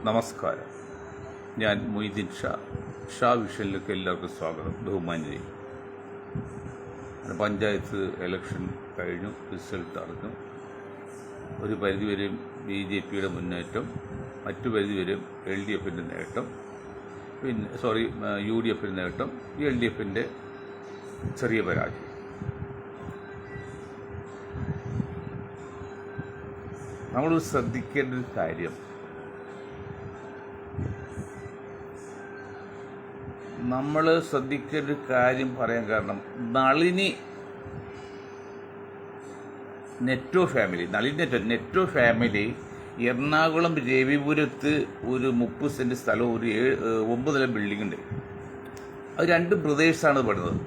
നമസ്കാരം. ഞാൻ മൊയ്തീൻ ഷാ വിഷനിലേക്ക് എല്ലാവർക്കും സ്വാഗതം. ബഹുമാന്യരെ, പഞ്ചായത്ത് ഇലക്ഷൻ കഴിഞ്ഞു, റിസൾട്ട് അറിഞ്ഞു. ഒരു പരിധിവരെയും BJPയുടെ മുന്നേറ്റം, മറ്റു പരിധിവരെയും LDFിൻ്റെ നേട്ടം, UDFിൻ്റെ നേട്ടം, LDFിൻ്റെ ചെറിയ പരാജയം. നമ്മൾ ശ്രദ്ധിക്കേണ്ട ഒരു കാര്യം, പറയാൻ കാരണം, നളിനി നെറ്റോ ഫാമിലി എറണാകുളം രവിപുരത്ത് ഒരു 30 സെൻറ്റ് സ്ഥലവും ഒരു 9 നില ബിൽഡിംഗ് ഉണ്ട്. അത് 2 ബ്രദേഴ്സാണ് പണിതത്.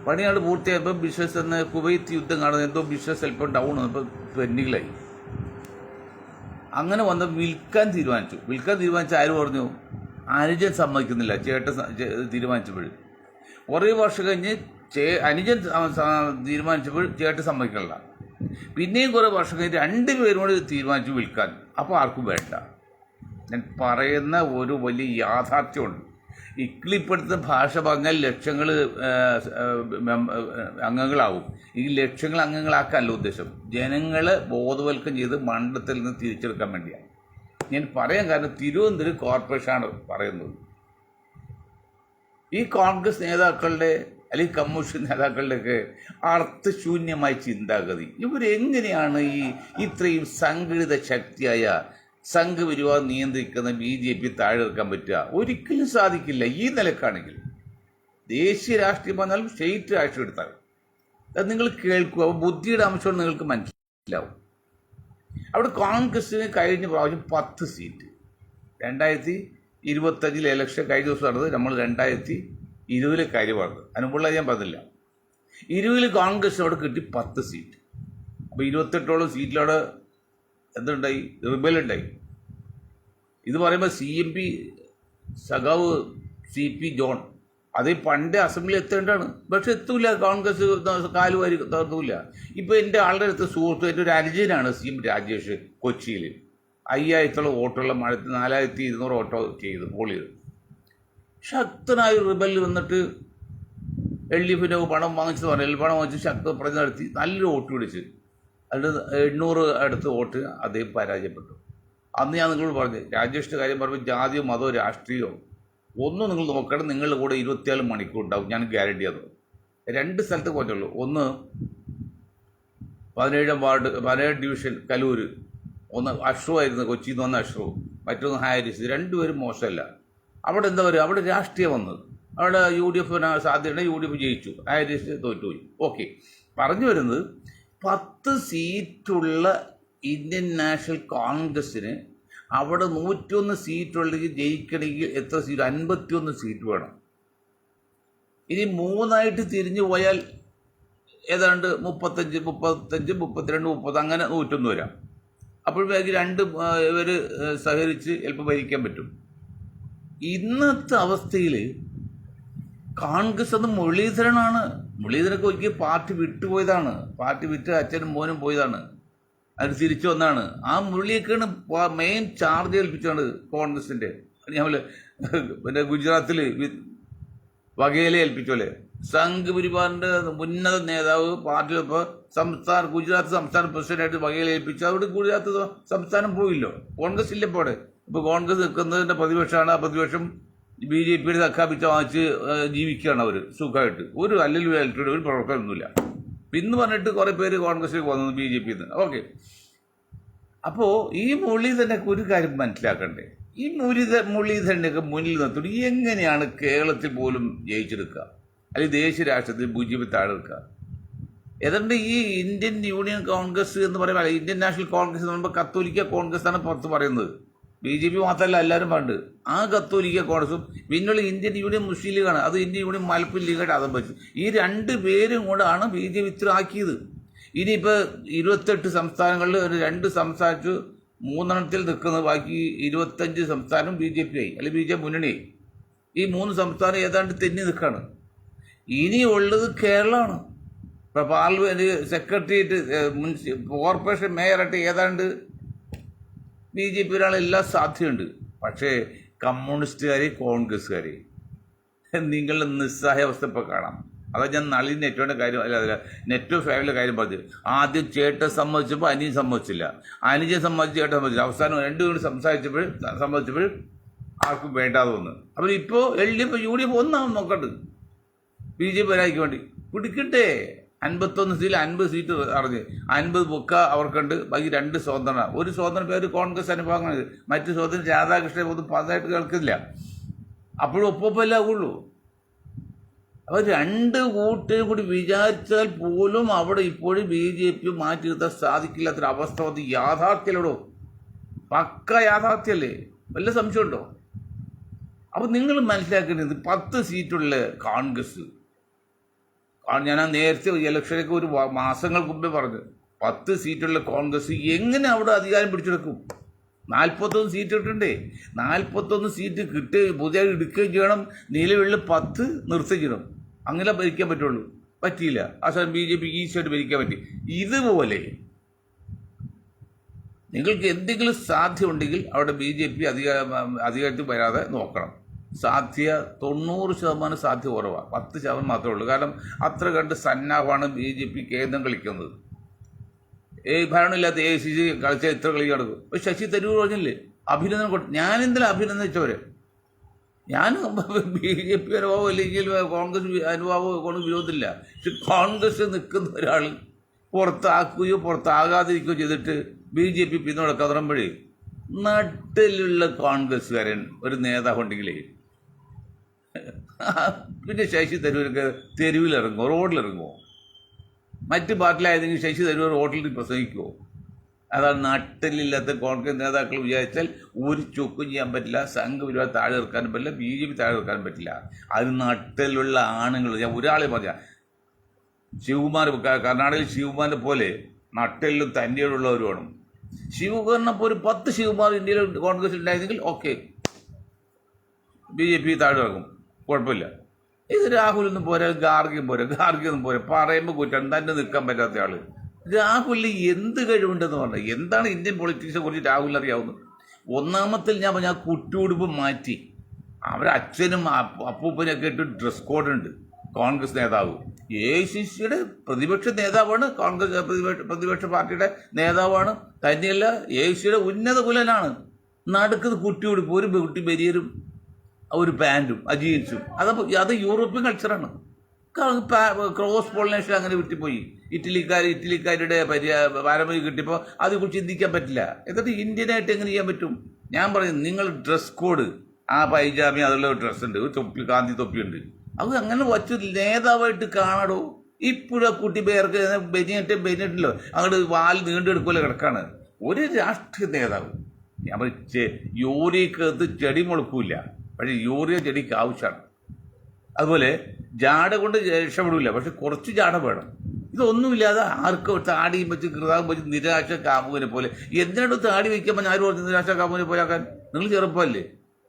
പണിയാണ് പൂർത്തിയായപ്പോൾ ബിസിനസ് എന്ന് കുവൈത്ത് യുദ്ധം കാണുന്നത്, എന്തോ ബിസിനസ് അല്പം ഡൗൺ വന്നപ്പോൾ പെൻഡിങ്ങിലായി. അങ്ങനെ വന്ന് വിൽക്കാൻ തീരുമാനിച്ചു. ആര് പറഞ്ഞു? അനുജൻ സമ്മതിക്കുന്നില്ല. ചേട്ടൻ തീരുമാനിച്ചപ്പോൾ കുറേ വർഷം കഴിഞ്ഞ് അനുജൻ തീരുമാനിച്ചപ്പോൾ ചേട്ടൻ സമ്മതിക്കണില്ല. പിന്നെയും കുറേ വർഷം കഴിഞ്ഞ് 2 പേരും കൂടി തീരുമാനിച്ചു വിൽക്കാൻ. അപ്പോൾ ആർക്കും വേണ്ട. ഞാൻ പറയുന്ന ഒരു വലിയ യാഥാർത്ഥ്യമുണ്ട്. ഇക്കിളിപ്പെടുത്തുന്ന ഭാഷ പറഞ്ഞാൽ ലക്ഷങ്ങൾ അംഗങ്ങളാവും. ഈ ലക്ഷങ്ങൾ അംഗങ്ങളാക്കാനല്ല ഉദ്ദേശം. ജനങ്ങളെ ബോധവൽക്കം ചെയ്ത് മണ്ഡലത്തിൽ നിന്ന് തിരിച്ചെടുക്കാൻ വേണ്ടിയാണ് ഞാൻ പറയാൻ കാരണം. തിരുവനന്തപുരം കോർപ്പറേഷനാണ് പറയുന്നത്. ഈ കോൺഗ്രസ് നേതാക്കളുടെ അല്ലെങ്കിൽ കമ്മ്യൂണിസ്റ്റ് നേതാക്കളുടെയൊക്കെ അർത്ഥശൂന്യമായ ചിന്താഗതി. ഇവരെങ്ങനെയാണ് ഇത്രയും സംഘടിത ശക്തിയായ സംഘപരിവാർ നിയന്ത്രിക്കുന്ന BJP താഴെ ഇറക്കാൻ പറ്റുക? ഒരിക്കലും സാധിക്കില്ല. ഈ നിലക്കാണെങ്കിൽ ദേശീയ രാഷ്ട്രീയം പറഞ്ഞാലും സ്റ്റേറ്റ് രാഷ്ട്രീയം എടുത്താലും അത് നിങ്ങൾ കേൾക്കുക. അപ്പോൾ ബുദ്ധിയുടെ അംശം നിങ്ങൾക്ക് മനസ്സിലാവും. അവിടെ കോൺഗ്രസിന് കഴിഞ്ഞ പ്രാവശ്യം 10 സീറ്റ്, 2025 ഇലക്ഷൻ കഴിഞ്ഞ ദിവസം നടന്നത്. നമ്മൾ 2020 കാര്യം പറഞ്ഞത്, അതിനുമുള്ള ഞാൻ പറഞ്ഞില്ല. 20 കോൺഗ്രസിന് അവിടെ കിട്ടി 10 സീറ്റ്. അപ്പോൾ 28ഓളം സീറ്റിലവിടെ എന്തുണ്ടായി? റിബലുണ്ടായി. ഇത് പറയുമ്പോൾ CMP സഖാവ് CP ജോൺ അത് പണ്ട് അസംബ്ലി എത്തേണ്ടതാണ്, പക്ഷെ എത്തൂല. കോൺഗ്രസ് കാലുവാരി തൂല്ല. ഇപ്പോൾ എൻ്റെ ആളുടെ അടുത്ത് സുഹൃത്ത്, എൻ്റെ ഒരു അനുജനാണ് CM രാജേഷ്, കൊച്ചിയിൽ 5000 വോട്ടുള്ള മഴത്ത് 4200 വോട്ടോ ചെയ്ത് പോൾ ചെയ്ത്. ശക്തനായ റിബൽ വന്നിട്ട് LDFിൻ്റെ പണം വാങ്ങിച്ചത് പറഞ്ഞു. പണം വാങ്ങിച്ച് ശക്തി നടത്തി നല്ലൊരു വോട്ട് പിടിച്ച് അതിൽ 800 അടുത്ത് വോട്ട് അദ്ദേഹം പരാജയപ്പെട്ടു. അന്ന് ഞാൻ നിങ്ങളോട് പറഞ്ഞു, രാജേഷിൻ്റെ കാര്യം പറയുമ്പോൾ ജാതിയോ മതമോ രാഷ്ട്രീയമോ ഒന്നും നിങ്ങൾ നോക്കണം. നിങ്ങളുടെ കൂടെ 24 മണിക്കൂർ ഉണ്ടാവും, ഞാൻ ഗ്യാരണ്ടി അത്. 2 സ്ഥലത്ത് പോയിട്ടുള്ളൂ. ഒന്ന് 17 വാർഡ് 17 ഡിവിഷൻ കലൂര്. ഒന്ന് അഷ്റു ആയിരുന്നു, കൊച്ചിയിൽ നിന്ന് വന്ന അഷ്റു. മറ്റൊന്ന് ഹാരിസ്. 2 പേരും മോശമല്ല. അവിടെ എന്താ പറയുക, അവിടെ രാഷ്ട്രീയം വന്നത്. അവിടെ UDF സാധ്യതയുണ്ട്, UDF ജയിച്ചു, ഹാരിസ് തോറ്റുപോയി. ഓക്കെ, പറഞ്ഞു വരുന്നത് 10 സീറ്റുള്ള ഇന്ത്യൻ നാഷണൽ കോൺഗ്രസ്സിന് അവിടെ 101 സീറ്റുണ്ടെങ്കിൽ ജയിക്കണമെങ്കിൽ എത്ര സീറ്റ്? 51 സീറ്റ് വേണം. ഇനി 3ആയിട്ട് തിരിഞ്ഞു പോയാൽ ഏതാണ്ട് 35, 32, 30 അങ്ങനെ 101 വരാം. അപ്പോഴേക്ക് 2 ഇവർ സഹകരിച്ച് ചിലപ്പോൾ ഭരിക്കാൻ പറ്റും. ഇന്നത്തെ അവസ്ഥയിൽ കോൺഗ്രസ് അത് മുരളീധരനാണ്. മുരളീധരനൊക്കെ ഒരിക്കൽ പാർട്ടി വിട്ടുപോയതാണ്. പാർട്ടി വിറ്റ് അച്ഛനും മോനും പോയതാണ്. അത് തിരിച്ചു വന്നാണ്. ആ മുരളിയൊക്കെയാണ് മെയിൻ ചാർജ് ഏൽപ്പിച്ചാണ് കോൺഗ്രസിൻ്റെ. ഞാൻ പിന്നെ ഗുജറാത്തിൽ വഘേലെ ഏൽപ്പിച്ചോലെ സംഘ് പരിവാറിൻ്റെ ഉന്നത നേതാവ് പാർട്ടിയിലിപ്പോൾ ഗുജറാത്ത് സംസ്ഥാന പ്രസിഡന്റായിട്ട് വഘേലെ ഏൽപ്പിച്ചു. അവിടെ ഗുജറാത്ത് സംസ്ഥാനം പോയില്ലോ. കോൺഗ്രസ് ഇല്ല ഇപ്പോൾ അവിടെ. ഇപ്പോൾ കോൺഗ്രസ് നിൽക്കുന്നതിൻ്റെ പ്രതിപക്ഷമാണ്. ആ പ്രതിപക്ഷം BJPയുടെ തക്കാപ്പിച്ച വാങ്ങിച്ച് ജീവിക്കുകയാണ് അവർ സുഖമായിട്ട്. ഒരു അല്ലെങ്കിൽ ഒരു പ്രവർത്തനമൊന്നുമില്ല. ഇന്ന് പറഞ്ഞിട്ട് കുറേ പേര് കോൺഗ്രസിലേക്ക് വന്നത് BJPയിൽ നിന്ന്. ഓക്കെ, അപ്പോൾ ഈ മുരളീധരനൊക്കെ ഒരു കാര്യം മനസ്സിലാക്കണ്ടേ. ഈ മുരളീധരനെയൊക്കെ മുന്നിൽ നിർത്തിയിട്ട് എങ്ങനെയാണ് കേരളത്തിൽ പോലും ജയിച്ചെടുക്കുക, അല്ലെങ്കിൽ ദേശീയ രാഷ്ട്രീയത്തിൽ BJP താഴെ എടുക്കുക? ഏതാണ്ട് ഈ ഇന്ത്യൻ യൂണിയൻ കോൺഗ്രസ് എന്ന് പറയുമ്പോൾ, ഇന്ത്യൻ നാഷണൽ കോൺഗ്രസ് എന്ന് പറയുമ്പോൾ കത്തോലിക്ക കോൺഗ്രസ് ആണ് പുറത്ത് പറയുന്നത്. BJP മാത്രമല്ല, എല്ലാവരും പണ്ട് ആ കത്തോലിക്ക കോൺഗ്രസും പിന്നുള്ള ഇന്ത്യൻ യൂണിയൻ മുസ്ലിം ലീഗാണ്. അത് ഇന്ത്യൻ യൂണിയൻ മലപ്പുറം ലീഗായിട്ട് അതം വെച്ചു. ഈ 2 പേരും കൂടെയാണ് BJP ഇത്ര ആക്കിയത്. ഇനിയിപ്പോൾ 28 സംസ്ഥാനങ്ങളിൽ ഒരു 2 സംസ്ഥാനത്ത് 3 നിൽക്കുന്നത്, ബാക്കി 25 സംസ്ഥാനം BJP ആയി, അല്ലെങ്കിൽ BJP മുന്നണിയായി. ഈ 3 സംസ്ഥാനം ഏതാണ്ട് തെന്നി നിൽക്കുകയാണ്. ഇനിയുള്ളത് കേരളമാണ്. ഇപ്പോൾ പാർലമെൻറ്റ് സെക്രട്ടേറിയറ്റ് കോർപ്പറേഷൻ മേയറായിട്ട് ഏതാണ്ട് BJP ഒരാളെല്ലാം സാധ്യതയുണ്ട്. പക്ഷേ കമ്മ്യൂണിസ്റ്റുകാർ, കോൺഗ്രസ്സുകാർ നിങ്ങളുടെ നിസ്സഹായാവസ്ഥ ഇപ്പോൾ കാണാം. അതാ ഞാൻ നളിൻ നെറ്റോയുടെ കാര്യം അല്ല നെറ്റോ ഫാമിലിയുടെ കാര്യം പറഞ്ഞു. ആദ്യം ചേട്ടൻ സമ്മതിച്ചപ്പോൾ അനിയൻ സമ്മതിച്ചില്ല, അനുജൻ സമ്മതിച്ച് ചേട്ടൻ സമ്മതിച്ചില്ല, അവസാനം രണ്ടുപേരും സമ്മതിച്ചപ്പോൾ ആർക്കും വേണ്ടാതെ വന്നു. അപ്പോൾ ഇപ്പോൾ LDF UDF ഒന്നാവും നോക്കണ്ട്. BJP വരായ്ക്ക് വേണ്ടി പിടിക്കട്ടെ. 51 സീറ്റിൽ 50 സീറ്റ് അറിഞ്ഞ് 50 ബുക്ക അവർക്കുണ്ട്. ബാക്കി 2 സ്വതന്ത്ര. ഒരു സ്വതന്ത്ര പേര് കോൺഗ്രസ് അനുഭവങ്ങൾ, മറ്റു സ്വതന്ത്ര രാധാകൃഷ്ണനെ ഒന്നും പതായിട്ട് കേൾക്കില്ല. അപ്പോഴും ഒപ്പമല്ല ആകുള്ളൂ. അപ്പോൾ 2 കൂട്ടരും കൂടി വിചാരിച്ചാൽ പോലും അവിടെ ഇപ്പോഴും BJP മാറ്റി നിർത്താൻ സാധിക്കില്ലാത്തൊരവസ്ഥ വന്ന് യാഥാർത്ഥ്യമുള്ളൂ. പക്ക യാഥാർത്ഥ്യമല്ലേ? വല്ല സംശയമുണ്ടോ? അപ്പോൾ നിങ്ങൾ മനസ്സിലാക്കേണ്ടത് 10 സീറ്റുള്ള കോൺഗ്രസ്, ഞാൻ നേരത്തെ ഇലക്ഷനൊക്കെ ഒരു മാസങ്ങൾക്ക് മുമ്പേ പറഞ്ഞു, 10 സീറ്റുള്ള കോൺഗ്രസ് എങ്ങനെ അവിടെ അധികാരം പിടിച്ചെടുക്കും? 41 സീറ്റ് കിട്ടണ്ടേ? 41 സീറ്റ് പുതിയ എടുക്കുകയും ചെയ്യണം, നിലവിലുള്ള 10 നിർത്തുകയും ചെയ്യണം. അങ്ങനെ ഭരിക്കാൻ പറ്റുള്ളൂ. പറ്റിയില്ല. അവസാനം BJP ഈസിയായിട്ട് ഭരിക്കാൻ പറ്റി. ഇതുപോലെ നിങ്ങൾക്ക് എന്തെങ്കിലും സാധ്യത ഉണ്ടെങ്കിൽ അവിടെ BJP അധികാരത്തിൽ വരാതെ നോക്കണം. സാധ്യത 90% സാധ്യത കുറവാണ്, 10% മാത്രമേ ഉള്ളൂ. കാരണം അത്ര കണ്ട് സന്നാഹമാണ് BJP കേന്ദ്രം കളിക്കുന്നത്. ഭരണമില്ലാത്ത AICC കളിച്ചാൽ ഇത്ര കളി നടക്കും. പക്ഷെ ശശി തരൂർ പറഞ്ഞില്ലേ അഭിനന്ദനം കൊടുത്തു. ഞാൻ എന്തെങ്കിലും അഭിനന്ദിച്ചവരെ, ഞാൻ BJP അനുഭവം അല്ലെങ്കിൽ കോൺഗ്രസ് അനുഭവം കൊണ്ട് വിരോധമില്ല. പക്ഷെ കോൺഗ്രസ് നിൽക്കുന്ന ഒരാൾ പുറത്താക്കുകയോ പുറത്താകാതിരിക്കുകയോ ചെയ്തിട്ട് BJP പിന്തുണക്കാൻ തുടങ്ങുമ്പോഴേ നാട്ടിലുള്ള കോൺഗ്രസ്സുകാരൻ ഒരു നേതാവുണ്ടെങ്കിലേ പിന്നെ ശശി തരൂരൊക്കെ തെരുവിലിറങ്ങുമോ, റോഡിലിറങ്ങുമോ? മറ്റ് പാർട്ടിയിലായതെങ്കിൽ ശശി തരൂർ റോഡിൽ പ്രസംഗിക്കുമോ? അതാണ് നാട്ടിലില്ലാത്ത കോൺഗ്രസ് നേതാക്കൾ വിചാരിച്ചാൽ ഒരു ചൊക്കും ചെയ്യാൻ പറ്റില്ല. സംഘപരിവാർ താഴെ ഇറക്കാനും പറ്റില്ല, BJP താഴെ ഇറക്കാനും പറ്റില്ല. അത് നാട്ടിലുള്ള ആണുങ്ങൾ. ഞാൻ ഒരാളെ പറഞ്ഞ ശിവകുമാർ, കർണാടകയിൽ ശിവകുമാറിനെ പോലെ നട്ടെല്ലും തന്നെയുള്ളവർ വേണം. ശിവകുമാറിനെ പോലെ 10 ശിവകുമാർ ഇന്ത്യയിൽ കോൺഗ്രസ് ഉണ്ടായിരുന്നെങ്കിൽ ഓക്കെ, BJP താഴെ ഇറങ്ങും, കുഴപ്പമില്ല. ഇത് രാഹുലൊന്നും പോരാ, ഗാർഗിയും പോരാ. പറയുമ്പോൾ കുറ്റം തന്നെ നിൽക്കാൻ പറ്റാത്ത ആള്. രാഹുലിന് എന്ത് കഴിവുണ്ടെന്ന് പറഞ്ഞാൽ എന്താണ് ഇന്ത്യൻ പൊളിറ്റിക്സിനെ കുറിച്ച് രാഹുലിന് അറിയാവുന്നത്? ഒന്നാമത്തിൽ ഞാൻ പറഞ്ഞ കുറ്റുടുപ്പ് മാറ്റി അവരച്ഛനും അപ്പൂപ്പനൊക്കെ ഇട്ട് ഡ്രസ് കോഡുണ്ട്. കോൺഗ്രസ് നേതാവ് AICCയുടെ പ്രതിപക്ഷ നേതാവാണ്, കോൺഗ്രസ് പ്രതിപക്ഷ പാർട്ടിയുടെ നേതാവാണ്. തന്നെയല്ല AICCയുടെ ഉന്നത കുലനാണ്. നടുക്കുന്നത് കുറ്റിയുടുപ്പ്, ഒരു ബെരിയരും ഒരു പാൻറ്റും ജീൻസും. അത് യൂറോപ്യൻ കൾച്ചറാണ്. ക്രോസ് പോളിനേഷൻ അങ്ങനെ വിട്ടുപോയി. ഇറ്റലിക്കാരുടെ പാരമ്പര്യം കിട്ടിയപ്പോൾ അതേക്കുറിച്ച് ചിന്തിക്കാൻ പറ്റില്ല. എന്നിട്ട് ഇന്ത്യനായിട്ട് എങ്ങനെ ചെയ്യാൻ പറ്റും? ഞാൻ പറയുന്നത് നിങ്ങൾ ഡ്രസ് കോഡ്, ആ പൈജാമി അതുള്ള ഡ്രസ്സ് ഉണ്ട്, ഒരു തൊപ്പി, ഗാന്ധി തൊപ്പിയുണ്ട്, അത് അങ്ങനെ വച്ച് നേതാവായിട്ട് കാണാടോ. ഇപ്പോഴും കുട്ടി പേർക്ക് ബെനിയറ്റല്ലോ അങ്ങോട്ട് വാൽ നീണ്ടെടുക്കുമല്ലോ കിടക്കാണ്. ഒരു രാഷ്ട്രീയ നേതാവ്, ഞാൻ യൂറിയക്കകത്ത് ചെടി മുളക്കൂല, പക്ഷേ യൂറിയ ചെടിക്ക് ആവശ്യമാണ്. അതുപോലെ ജാട കൊണ്ട് രക്ഷപ്പെടില്ല, പക്ഷെ കുറച്ച് ജാട വേണം. ഇതൊന്നുമില്ലാതെ ആർക്കും താടിയും വെച്ച് കൃതാവും വെച്ച് നിരാശ കാമുവിനെ പോലെ. എന്തിനാണ് താടി വയ്ക്കുമ്പോൾ ആരും പറഞ്ഞു നിരാശ കാമുവിനെ പോലെ ആക്കാൻ? നിങ്ങൾ ചെറുപ്പമല്ലേ,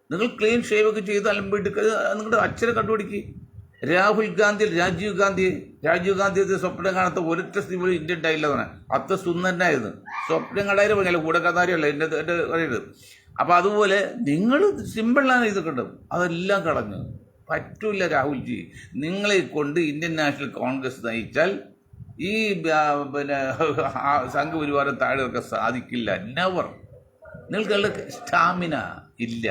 നിങ്ങൾ ക്ലീൻ ഷേവ് ഒക്കെ ചെയ്ത് അലമ്പിട്ട് നിങ്ങളുടെ അച്ഛനെ കണ്ടുപിടിക്കുക. രാജീവ് ഗാന്ധിയെ സ്വപ്നം കാണാത്ത ഒരൊറ്റ സ്ത്രീ പോലും ഇന്ത്യൻ ഉണ്ടായില്ലെന്നാണ്. അത്ര സുന്ദരനായിരുന്നു. സ്വപ്നം കണ്ടായാലും പറഞ്ഞാൽ കൂടെ കഥാരിയല്ല എൻ്റെ പറയുന്നത്. അപ്പം അതുപോലെ നിങ്ങൾ സിമ്പിളാണ് ഇത് കണ്ടത്, അതെല്ലാം കളഞ്ഞു. പറ്റൂല രാഹുൽജി, നിങ്ങളെ കൊണ്ട് ഇന്ത്യൻ നാഷണൽ കോൺഗ്രസ് നയിച്ചാൽ ഈ സംഘപരിവാരം താഴെ ഇറക്കാൻ സാധിക്കില്ല. നെവർ. നിങ്ങൾക്കുള്ള സ്റ്റാമിന ഇല്ല.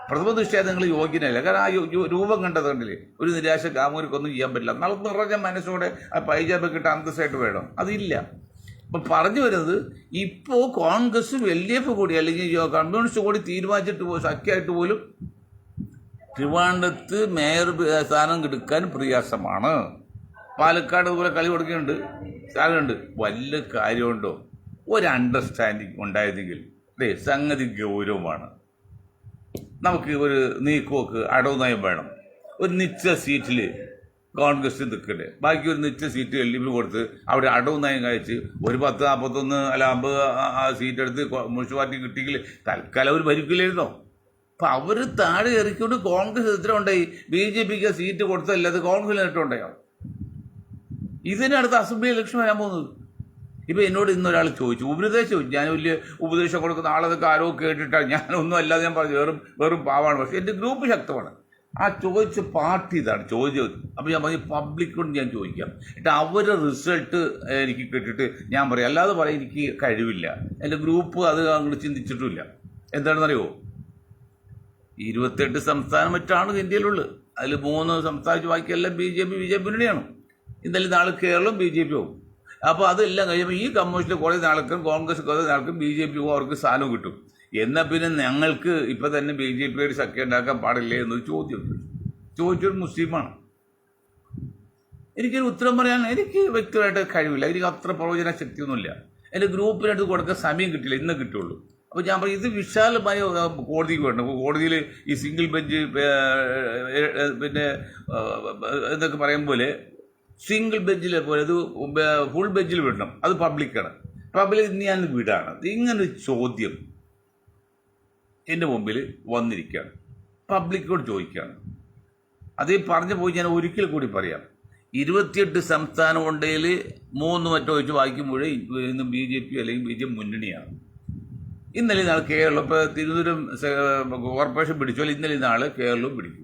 പ്രഥമ ദൃഷ്ടിയാൽ നിങ്ങൾ യോഗ്യനല്ല. കാരണം ആ രൂപം കണ്ടത് കണ്ടില്ലേ, ഒരു നിരാശ കാമൂരിക്കൊന്നും ചെയ്യാൻ പറ്റില്ല. നിറഞ്ഞ മനസ്സോടെ ആ പൈജാബ് ഇട്ട് അന്തസ്സായിട്ട് വേണം, അതില്ല. അപ്പം പറഞ്ഞു വരുന്നത്, ഇപ്പോൾ കോൺഗ്രസ് LDF കൂടി അല്ലെങ്കിൽ കമ്മ്യൂണിസ്റ്റ് കൂടി തീരുമാനിച്ചിട്ട് സഖ്യമായിട്ട് പോലും ട്രിവാൻഡ്രത്ത് മേയർ സ്ഥാനം എടുക്കാൻ പ്രയാസമാണ്. പാലക്കാട് അതുപോലെ കളി കൊടുക്കുന്നുണ്ട്, സ്ഥാനമുണ്ട്. വല്ല കാര്യമുണ്ടോ? ഒരു അണ്ടർസ്റ്റാൻഡിങ് ഉണ്ടായിരുന്നെങ്കിൽ സംഗതി ഗൗരവമാണ്. നമുക്ക് ഒരു നീക്കുവോക്ക് അടവ് നയം വേണം. ഒരു നിശ്ചിത സീറ്റിൽ കോൺഗ്രസ് നിൽക്കട്ടെ, ബാക്കി ഒരു നിശ്ചിത സീറ്റ് LDF കൊടുത്ത് അവിടെ അടവ് നയം കഴിച്ച് ഒരു 10, 41 അല്ല 50 സീറ്റ് എടുത്ത് മുനിസിപ്പാലിറ്റി കിട്ടിയെങ്കിൽ തൽക്കാലം അവർ ഭരിക്കില്ലായിരുന്നോ? അപ്പം അവർ താഴെ ഇറക്കിക്കൊണ്ട് കോൺഗ്രസ് എത്ര ഉണ്ടായി? BJPക്ക് സീറ്റ് കൊടുത്തല്ലാതെ കോൺഗ്രസ് നേട്ടം ഉണ്ടായോ? ഇതിനടുത്ത് അസംബ്ലി ഇലക്ഷൻ വരാൻ പോകുന്നത്. ഇപ്പം എന്നോട് ഇന്നൊരാൾ ചോദിച്ചു, ഉപദേശം, ഞാൻ വലിയ ഉപദേശം കൊടുക്കുന്ന ആളതൊക്കെ ആരോ കേട്ടിട്ടാണ്, ഞാനൊന്നും അല്ലാതെ ഞാൻ പറഞ്ഞു വെറും പാവാണ്, പക്ഷേ എൻ്റെ ഗ്രൂപ്പ് ശക്തമാണ്. ആ ചോദിച്ച പാർട്ടി ഇതാണ് ചോദിച്ചത്. അപ്പോൾ ഞാൻ പറഞ്ഞു പബ്ലിക്കോട് ഞാൻ ചോദിക്കാം, എന്നിട്ട് അവരുടെ റിസൾട്ട് എനിക്ക് കിട്ടിയിട്ട് ഞാൻ പറയാം, അല്ലാതെ പറയാൻ എനിക്ക് കഴിവില്ല. എൻ്റെ ഗ്രൂപ്പ് അത് അങ്ങോട്ട് ചിന്തിച്ചിട്ടുമില്ല. എന്താണെന്നറിയോ, 28 സംസ്ഥാനം മറ്റാണ് ഇന്ത്യയിലുള്ളത്. അതിൽ 3 സംസ്ഥാനം ബാക്കിയെല്ലാം ബി ജെ പി മുന്നണിയാണ്. ഇന്നലെ നാളെ കേരളം ബി ജെ പി ആവും. അപ്പോൾ അതെല്ലാം കഴിയുമ്പോൾ ഈ കമ്മ്യൂണിസ്റ്റിൽ കുറേ നാൾക്കും കോൺഗ്രസ് കുറേ നാൾക്കും ബി ജെ പി അവർക്ക് സ്ഥാനം കിട്ടും. എന്നാൽ പിന്നെ ഞങ്ങൾക്ക് ഇപ്പം തന്നെ ബി ജെ പിയുടെ സഖ്യം ഉണ്ടാക്കാൻ പാടില്ലേ എന്നൊരു ചോദിച്ചൊരു മുസ്ലിമാണ്. എനിക്കൊരു ഉത്തരം പറയാൻ എനിക്ക് വ്യക്തിപരമായിട്ട് കഴിവില്ല, എനിക്ക് അത്ര പ്രവചന ശക്തിയൊന്നുമില്ല. എൻ്റെ ഗ്രൂപ്പിനടുത്ത് കൊടുക്കാൻ സമയം കിട്ടില്ല, ഇന്ന് കിട്ടുള്ളൂ. അപ്പോൾ ഞാൻ പറയും ഇത് വിശാലമായ കോടതിക്ക് വേണം. കോടതിയിൽ ഈ സിംഗിൾ ബെഞ്ച് പിന്നെ എന്നൊക്കെ പറയും പോലെ സിംഗിൾ ബെഞ്ചിൽ പോലെ അത് ഫുൾ ബെഞ്ചിൽ വിടണം, അത് പബ്ലിക്കാണ്. പബ്ലിക് ഞാൻ വിടാണ്. ഇങ്ങനൊരു ചോദ്യം എൻ്റെ മുമ്പിൽ വന്നിരിക്കുകയാണ്, പബ്ലിക്കോട് ചോദിക്കുകയാണ്. അത് പറഞ്ഞു പോയി ഞാൻ ഒരിക്കൽ കൂടി പറയാം. 28 സംസ്ഥാനം ഉണ്ടെങ്കിൽ 3 മറ്റോ വെച്ച് വായിക്കുമ്പോഴേ ഇന്ന് ബി ജെ പി അല്ലെങ്കിൽ ബി ജെ പി മുന്നണിയാണ്. ഇന്നലെ നാളെ കേരളം, ഇപ്പോൾ തിരുവനന്തപുരം കോർപ്പറേഷൻ പിടിച്ചാൽ ഇന്നലെ നാളെ കേരളവും പിടിക്കും.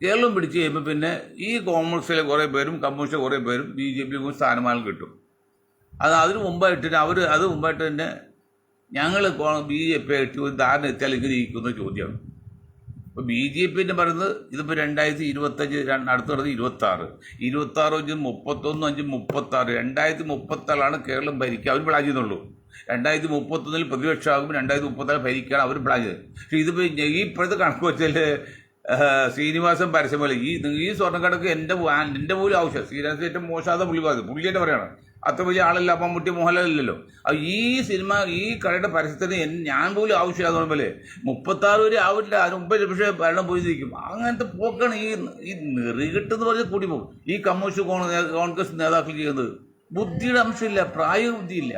കേരളം പിടിച്ച് കഴിയുമ്പോൾ പിന്നെ ഈ കോൺഗ്രസിലെ കുറേ പേരും കമ്മ്യൂണിസ്റ്റിലെ കുറേ പേരും ബി ജെ പി സ്ഥാനമാനം കിട്ടും. അതിന് മുമ്പായിട്ട് തന്നെ ഞങ്ങൾ ബി ജെ പി ആയിട്ട് ഒരു ധാരണ എത്തിയാൽ ഇങ്ങനെ ഇരിക്കുന്ന ചോദ്യമാണ്. ഇപ്പോൾ ബി ജെ പിന്നെ പറയുന്നത് ഇതിപ്പോൾ 2025 അടുത്തുള്ളത് 26 5 31 5 36 2036 കേരളം ഭരിക്കുക. അവർ പ്ലാൻ ചെയ്യുന്നുള്ളൂ. 2031 പ്രതിപക്ഷമാകുമ്പോൾ 2034 ഭരിക്കുകയാണ് അവർ പ്ലാൻ ചെയ്തത്. പക്ഷേ ഇതിപ്പോൾ ഈ ഇപ്പോഴത്തെ കണക്ക് വെച്ചാൽ ശ്രീനിവാസൻ പരസ്യം പോലെ ഈ സ്വർണ്ണക്കടക്ക് എൻ്റെ പോലും ആവശ്യം. ശ്രീനിവാസൻ ഏറ്റവും മോശമാതെ പുള്ളി തന്നെ പറയണം, അത്ര വലിയ ആളല്ല, മമ്മൂട്ടി മോഹൻലാൽ ഇല്ലല്ലോ. ഈ സിനിമ ഈ കടയുടെ പരസ്യത്തിന് ഞാൻ പോലും ആവശ്യമാകുന്ന പോലെ 36 വരെ ആവില്ല, അതിന് മുമ്പേ പക്ഷേ ഭരണം പോയിരിക്കും. അങ്ങനത്തെ പോക്കാണ് ഈ നെറികെട്ടെന്ന് പറഞ്ഞാൽ കൂടി പോകും ഈ കോൺഗ്രസ് നേതാക്കൾ ചെയ്യുന്നത്. ബുദ്ധിയുടെ അംശമില്ല, പ്രായോഗിക ബുദ്ധിയില്ല.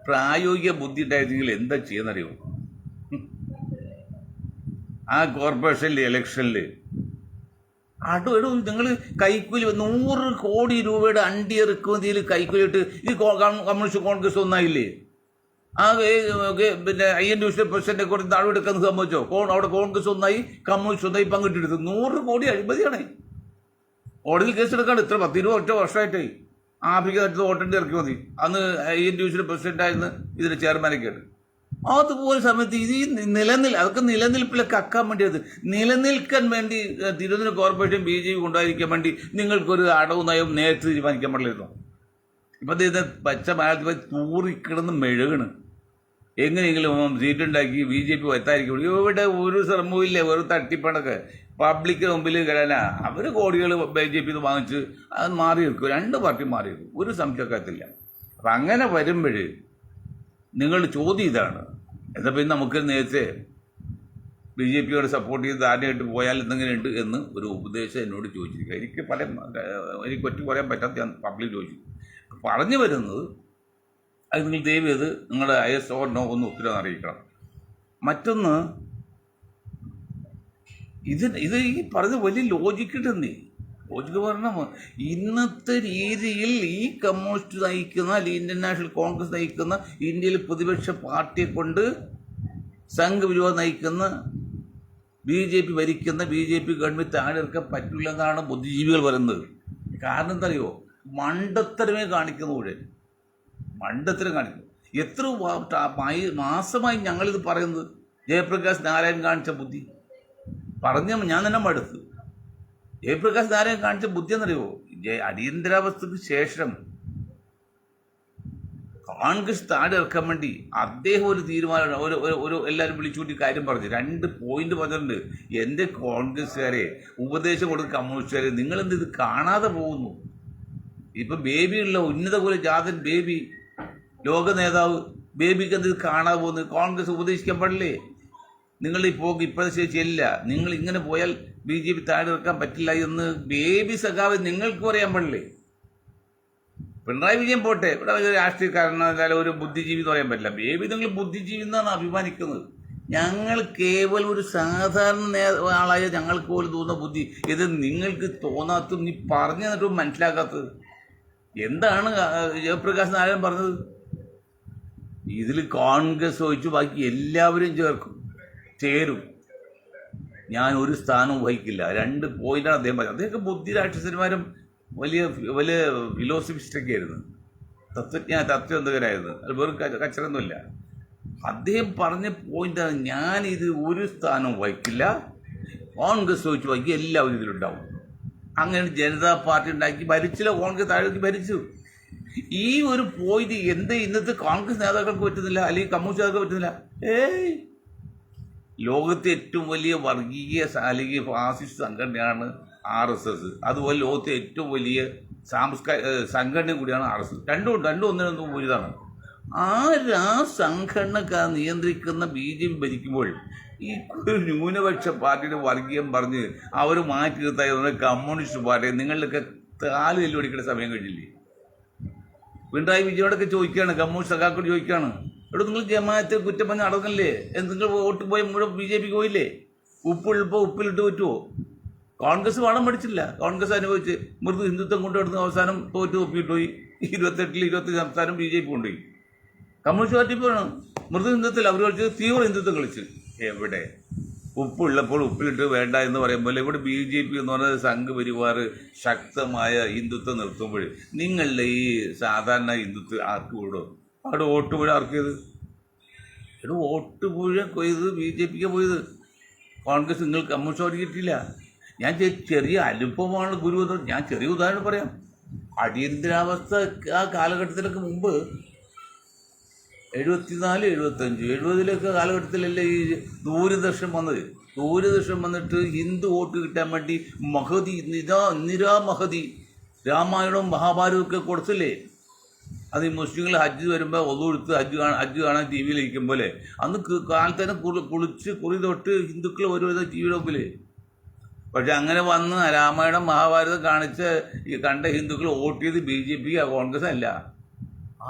പ്രായോഗിക ബുദ്ധി ഉണ്ടായിരുന്നെങ്കിൽ എന്താ ചെയ്യുന്നറിയോ, ആ കോർപ്പറേഷനിൽ ഇലക്ഷനിൽ നിങ്ങൾ കൈക്കൂലി 100 കോടി രൂപയുടെ അണ്ടി ഇറക്കുമതിയിൽ കൈക്കൂലിയിട്ട് ഈ കമ്മ്യൂണിസ്റ്റ് കോൺഗ്രസ് ഒന്നായില്ലേ? ആ പിന്നെ IN ഡിവിഷൻ പ്രസിഡന്റ് കുറച്ച് താഴെടുക്കാൻ സംഭവിച്ചോ? അവിടെ കോൺഗ്രസ് ഒന്നായി, കമ്മ്യൂണിസ്റ്റ് ഒന്നായി പങ്കിട്ടെടുത്തു. 100 കോടി അഴിമതിയാണ്. കോടതിയിൽ കേസെടുക്കാണ്. ഇത്ര 10-20 വർഷമായിട്ടേ ആഫ്രിക്ക നാട്ടിൽ വോട്ടണ്ടി ഇറക്കി മതി. അന്ന് IN ഡിവിഷൻ പ്രസിഡന്റായിരുന്നു ഇതിൻ്റെ ചെയർമാനൊക്കെ ആയിട്ട്. അതുപോലെ സമയത്ത് അതൊക്കെ നിലനിൽപ്പിലൊക്കെ അക്കാൻ വേണ്ടിയത്, നിലനിൽക്കാൻ വേണ്ടി Thiruvananthapuram corporation B J P കൊണ്ടായിരിക്കാൻ വേണ്ടി നിങ്ങൾക്കൊരു അടവ് നയം നേരത്തെ തീരുമാനിക്കാൻ പാടില്ലായിരുന്നു. ഇപ്പം അദ്ദേഹത്തെ പച്ച മലയാളത്തിൽ തൂറിക്കിടന്ന് മെഴുകണ്. എങ്ങനെയെങ്കിലും സീറ്റുണ്ടാക്കി ബി ജെ പി വരുത്താതിരിക്കും. ഇവിടെ ഒരു ശ്രമവും ഇല്ല, ഒരു തട്ടിപ്പണൊക്കെ പബ്ലിക്കിന് മുമ്പിൽ കിടാനാ. അവർ കോടികൾ ബി ജെ പി വാങ്ങിച്ച് അത് മാറി നിൽക്കും. 2 പാർട്ടി മാറി നിൽക്കും, ഒരു സംശയക്കാത്തില്ല. അപ്പം അങ്ങനെ വരുമ്പോൾ നിങ്ങളുടെ ചോദ്യം ഇതാണ്, എന്നാൽ പിന്നെ നമുക്ക് നേരത്തെ ബി ജെ പിയോട് സപ്പോർട്ട് ചെയ്ത് ധാരണയായിട്ട് പോയാൽ എന്തെങ്കിലും എന്ന് ഒരു ഉപദേശം എന്നോട് ചോദിച്ചിരിക്കുക. എനിക്ക് ഒറ്റ പറയാൻ പറ്റാത്ത ഞാൻ പബ്ലിക് ചോദിച്ചു. പറഞ്ഞു വരുന്നത് അത് നിങ്ങൾ ദയവ് ചെയ്ത് നിങ്ങളുടെ IS or no ഒന്ന് ഉത്തരം അറിയിക്കണം. മറ്റൊന്ന്, ഇത് ഈ പറഞ്ഞത് വലിയ ലോജിക്കിട്ടെന്നേ. ലോജിക്ക് പറഞ്ഞാൽ ഇന്നത്തെ രീതിയിൽ ഈ കമ്മ്യൂണിസ്റ്റ് നയിക്കുന്ന അല്ലെങ്കിൽ ഇന്ത്യൻ നാഷണൽ കോൺഗ്രസ് നയിക്കുന്ന ഇന്ത്യയിൽ പ്രതിപക്ഷ പാർട്ടിയെ കൊണ്ട് സംഘവിരോധം നയിക്കുന്ന ബി ജെ പി ഭരിക്കുന്ന ബി ജെ പി ഗവൺമെൻറ് താഴെയിറക്കാൻ പറ്റില്ല എന്നാണ് ബുദ്ധിജീവികൾ പറയുന്നത്. കാരണം എന്താ അറിയോ, മണ്ടത്തരമേ കാണിക്കുന്നൂടെ, മണ്ടത്തരം കാണിക്കുന്നു. എത്ര മാസമായി ഞങ്ങളിത് പറയുന്നത്. ജയപ്രകാശ് നാരായൺ കാണിച്ച ബുദ്ധി ഞാൻ തന്നെ മടുത്തു. ജയപ്രകാശ് നാരായൺ കാണിച്ച ബുദ്ധി എന്നറിയോ, അടിയന്തരാവസ്ഥയ്ക്ക് ശേഷം കോൺഗ്രസ് താഴെ ഇറക്കാൻ വേണ്ടി അദ്ദേഹം ഒരു തീരുമാനം ഒരു എല്ലാവരും വിളിച്ചുകൂട്ടി കാര്യം പറഞ്ഞു. 2 പോയിന്റ് പറഞ്ഞിട്ടുണ്ട്. എൻ്റെ കോൺഗ്രസ്സുകാരെ ഉപദേശം കൊടുക്കുന്ന കമ്മ്യൂണിസ്റ്റുകാരെ, നിങ്ങളെന്ത് ഇത് കാണാതെ പോകുന്നു? ഇപ്പം ബേബിയുള്ള ഉന്നത കുല ജാതൻ ബേബി, ലോക നേതാവ് ബേബിക്ക് എന്ത് കാണാതെ പോകുന്നത്? കോൺഗ്രസ് ഉപദേശിക്കാൻ പാടില്ലേ? നിങ്ങൾ ഈ പോക്ക് ഇപ്പോഴത്തെ ശരിയല്ല, നിങ്ങൾ ഇങ്ങനെ പോയാൽ ബി ജെ പി താഴെ ഇറക്കാൻ പറ്റില്ല എന്ന് ബേബി സഖാവ് നിങ്ങൾക്ക് പറയാൻ പാടില്ലേ? പിണറായി വിജയൻ പോട്ടെ, ഇവിടെ ഒരു രാഷ്ട്രീയക്കാരനല്ല, ഒരു ബുദ്ധിജീവി എന്ന് പറയാൻ പറ്റില്ല. ബേബി നിങ്ങൾ ബുദ്ധിജീവി എന്നാണ് അഭിമാനിക്കുന്നത്. ഞങ്ങൾ കേവലം ഒരു സാധാരണ ആളായ ഞങ്ങൾക്ക് പോലും തോന്നുന്ന ബുദ്ധി ഇത് നിങ്ങൾക്ക് തോന്നാത്തതും നീ പറഞ്ഞു തന്നിട്ടും മനസ്സിലാക്കാത്തത്. എന്താണ് ജയപ്രകാശ് നാരായണൻ പറഞ്ഞത്? ഇതിൽ കോൺഗ്രസ് ഒഴിച്ച് ബാക്കി എല്ലാവരും ചേരും, ഞാൻ ഒരു സ്ഥാനവും വഹിക്കില്ല. 2 പോയിന്റാണ് അദ്ദേഹം പറഞ്ഞത്. അദ്ദേഹം ബുദ്ധി രാക്ഷസന്മാരും വലിയ വലിയ ഫിലോസഫിസ്റ്റൊക്കെ ആയിരുന്നു, തത്വചിന്തകരായിരുന്നു. അത് വെറും കച്ചറൊന്നുമില്ല. അദ്ദേഹം പറഞ്ഞ പോയിന്റാണ്, ഞാൻ ഇത് ഒരു സ്ഥാനവും വഹിക്കില്ല, കോൺഗ്രസ് ഒഴിച്ച് ബാക്കി എല്ലാവരും ഇതിലുണ്ടാവും. അങ്ങനെ ജനതാ പാർട്ടി ഉണ്ടാക്കി ഭരിച്ചില്ല, കോൺഗ്രസ് താഴേക്ക് ഭരിച്ചു. ഈ ഒരു പോയിന്റ് ഇന്നത്തെ കോൺഗ്രസ് നേതാക്കൾക്ക് പറ്റുന്നില്ല, അല്ലെങ്കിൽ കമ്മ്യൂണിസ്റ്റ് നേതാക്കൾക്ക് പറ്റുന്നില്ല? ലോകത്തെ ഏറ്റവും വലിയ വർഗീയ അല്ലെങ്കിൽ ഫാസിസ്റ്റ് സംഘടനയാണ് RSS. അതുപോലെ ലോകത്തെ ഏറ്റവും വലിയ സംഘടന കൂടിയാണ് RSS. രണ്ടും ഒന്നിനൊന്നും ഇതാണ്. ആ സംഘടനക്കാർ നിയന്ത്രിക്കുന്ന BJP ഭരിക്കുമ്പോൾ ഈ ഒരു ന്യൂനപക്ഷ പാർട്ടിയുടെ വർഗീയം പറഞ്ഞ് അവർ മാറ്റി നിർത്താൻ കമ്മ്യൂണിസ്റ്റ് പാർട്ടി നിങ്ങളിലൊക്കെ കാല് വെല്ലുവിളിക്കേണ്ട സമയം കഴിഞ്ഞില്ലേ? പിണറായി വിജയനോടൊക്കെ ചോദിക്കുകയാണ്, കമ്മ്യൂണിസ്റ്റ് സഖാക്കളോട് ചോദിക്കുകയാണ്, ഇവിടെ നിങ്ങൾ ജമാഅത്ത് കുറ്റം പറഞ്ഞ് നടന്നില്ലേ? നിങ്ങൾ വോട്ട് പോയി മുഴുവൻ BJPക്ക് പോയില്ലേ? ഉപ്പിലിട്ട് പറ്റുമോ? കോൺഗ്രസ് പാഠം പഠിച്ചില്ല. കോൺഗ്രസ് അനുഭവിച്ച് മൃദു ഹിന്ദുത്വം കൊണ്ടുവരുന്ന അവസാനം തോറ്റ് ഒപ്പിയിട്ട് പോയി. 28 25 സംസ്ഥാനം BJP കൊണ്ടുപോയി. കമ്മ്യൂണിസ്റ്റ് പാർട്ടി പോകണം മൃദു ഹിന്ദുത്വത്തിൽ അവർ കളിച്ച് തീവ്ര ഹിന്ദുത്വം കളിച്ച്. എവിടെ ഉപ്പുള്ളപ്പോൾ ഉപ്പിലിട്ട് വേണ്ട എന്ന് പറയുമ്പോൾ ഇവിടെ BJP എന്ന് പറയുന്നത് സംഘപരിവാർ ശക്തമായ ഹിന്ദുത്വം നിർത്തുമ്പോൾ നിങ്ങളുടെ ഈ സാധാരണ ഹിന്ദുത്വം ആർക്ക് വിടും? അവിടെ വോട്ട് മുഴുവൻ ആർക്കിയത്? വോട്ട് മുഴുവൻ കൊയ്ത് BJPക്ക് പോയത്. കോൺഗ്രസ് നിങ്ങൾ കമ്മ്യൂണിസ്റ്റ് പാർട്ടി കിട്ടിയില്ല. ഞാൻ ചെറിയ അനുഭവമാണ് ഗുരു എന്ന്. ഞാൻ ചെറിയ ഉദാഹരണം പറയാം. അടിയന്തരാവസ്ഥ ആ കാലഘട്ടത്തിലൊക്കെ മുമ്പ് 74 75 70 കാലഘട്ടത്തിലല്ലേ ഈ ദൂരദർശൻ വന്നത്. ദൂരദർശൻ വന്നിട്ട് ഹിന്ദു വോട്ട് കിട്ടാൻ വേണ്ടി മഹതി മഹതി രാമായണവും മഹാഭാരതവും ഒക്കെ കൊടുത്തില്ലേ? അത് ഈ മുസ്ലിങ്ങൾ ഹജ്ജ് വരുമ്പോൾ ഒതുകൊടുത്ത് ഹജ്ജ് കാണാൻ TV യിലിരിക്കും പോലെ അന്ന് കാലത്തന്നെ കുളിച്ച് കുറി തൊട്ട് ഹിന്ദുക്കൾ ഓരോ TV യുടെ മുമ്പിൽ. പക്ഷെ അങ്ങനെ വന്ന് രാമായണം മഹാഭാരതം കാണിച്ച് ഈ കണ്ട ഹിന്ദുക്കൾ വോട്ട് ചെയ്ത് BJP കോൺഗ്രസ് അല്ല.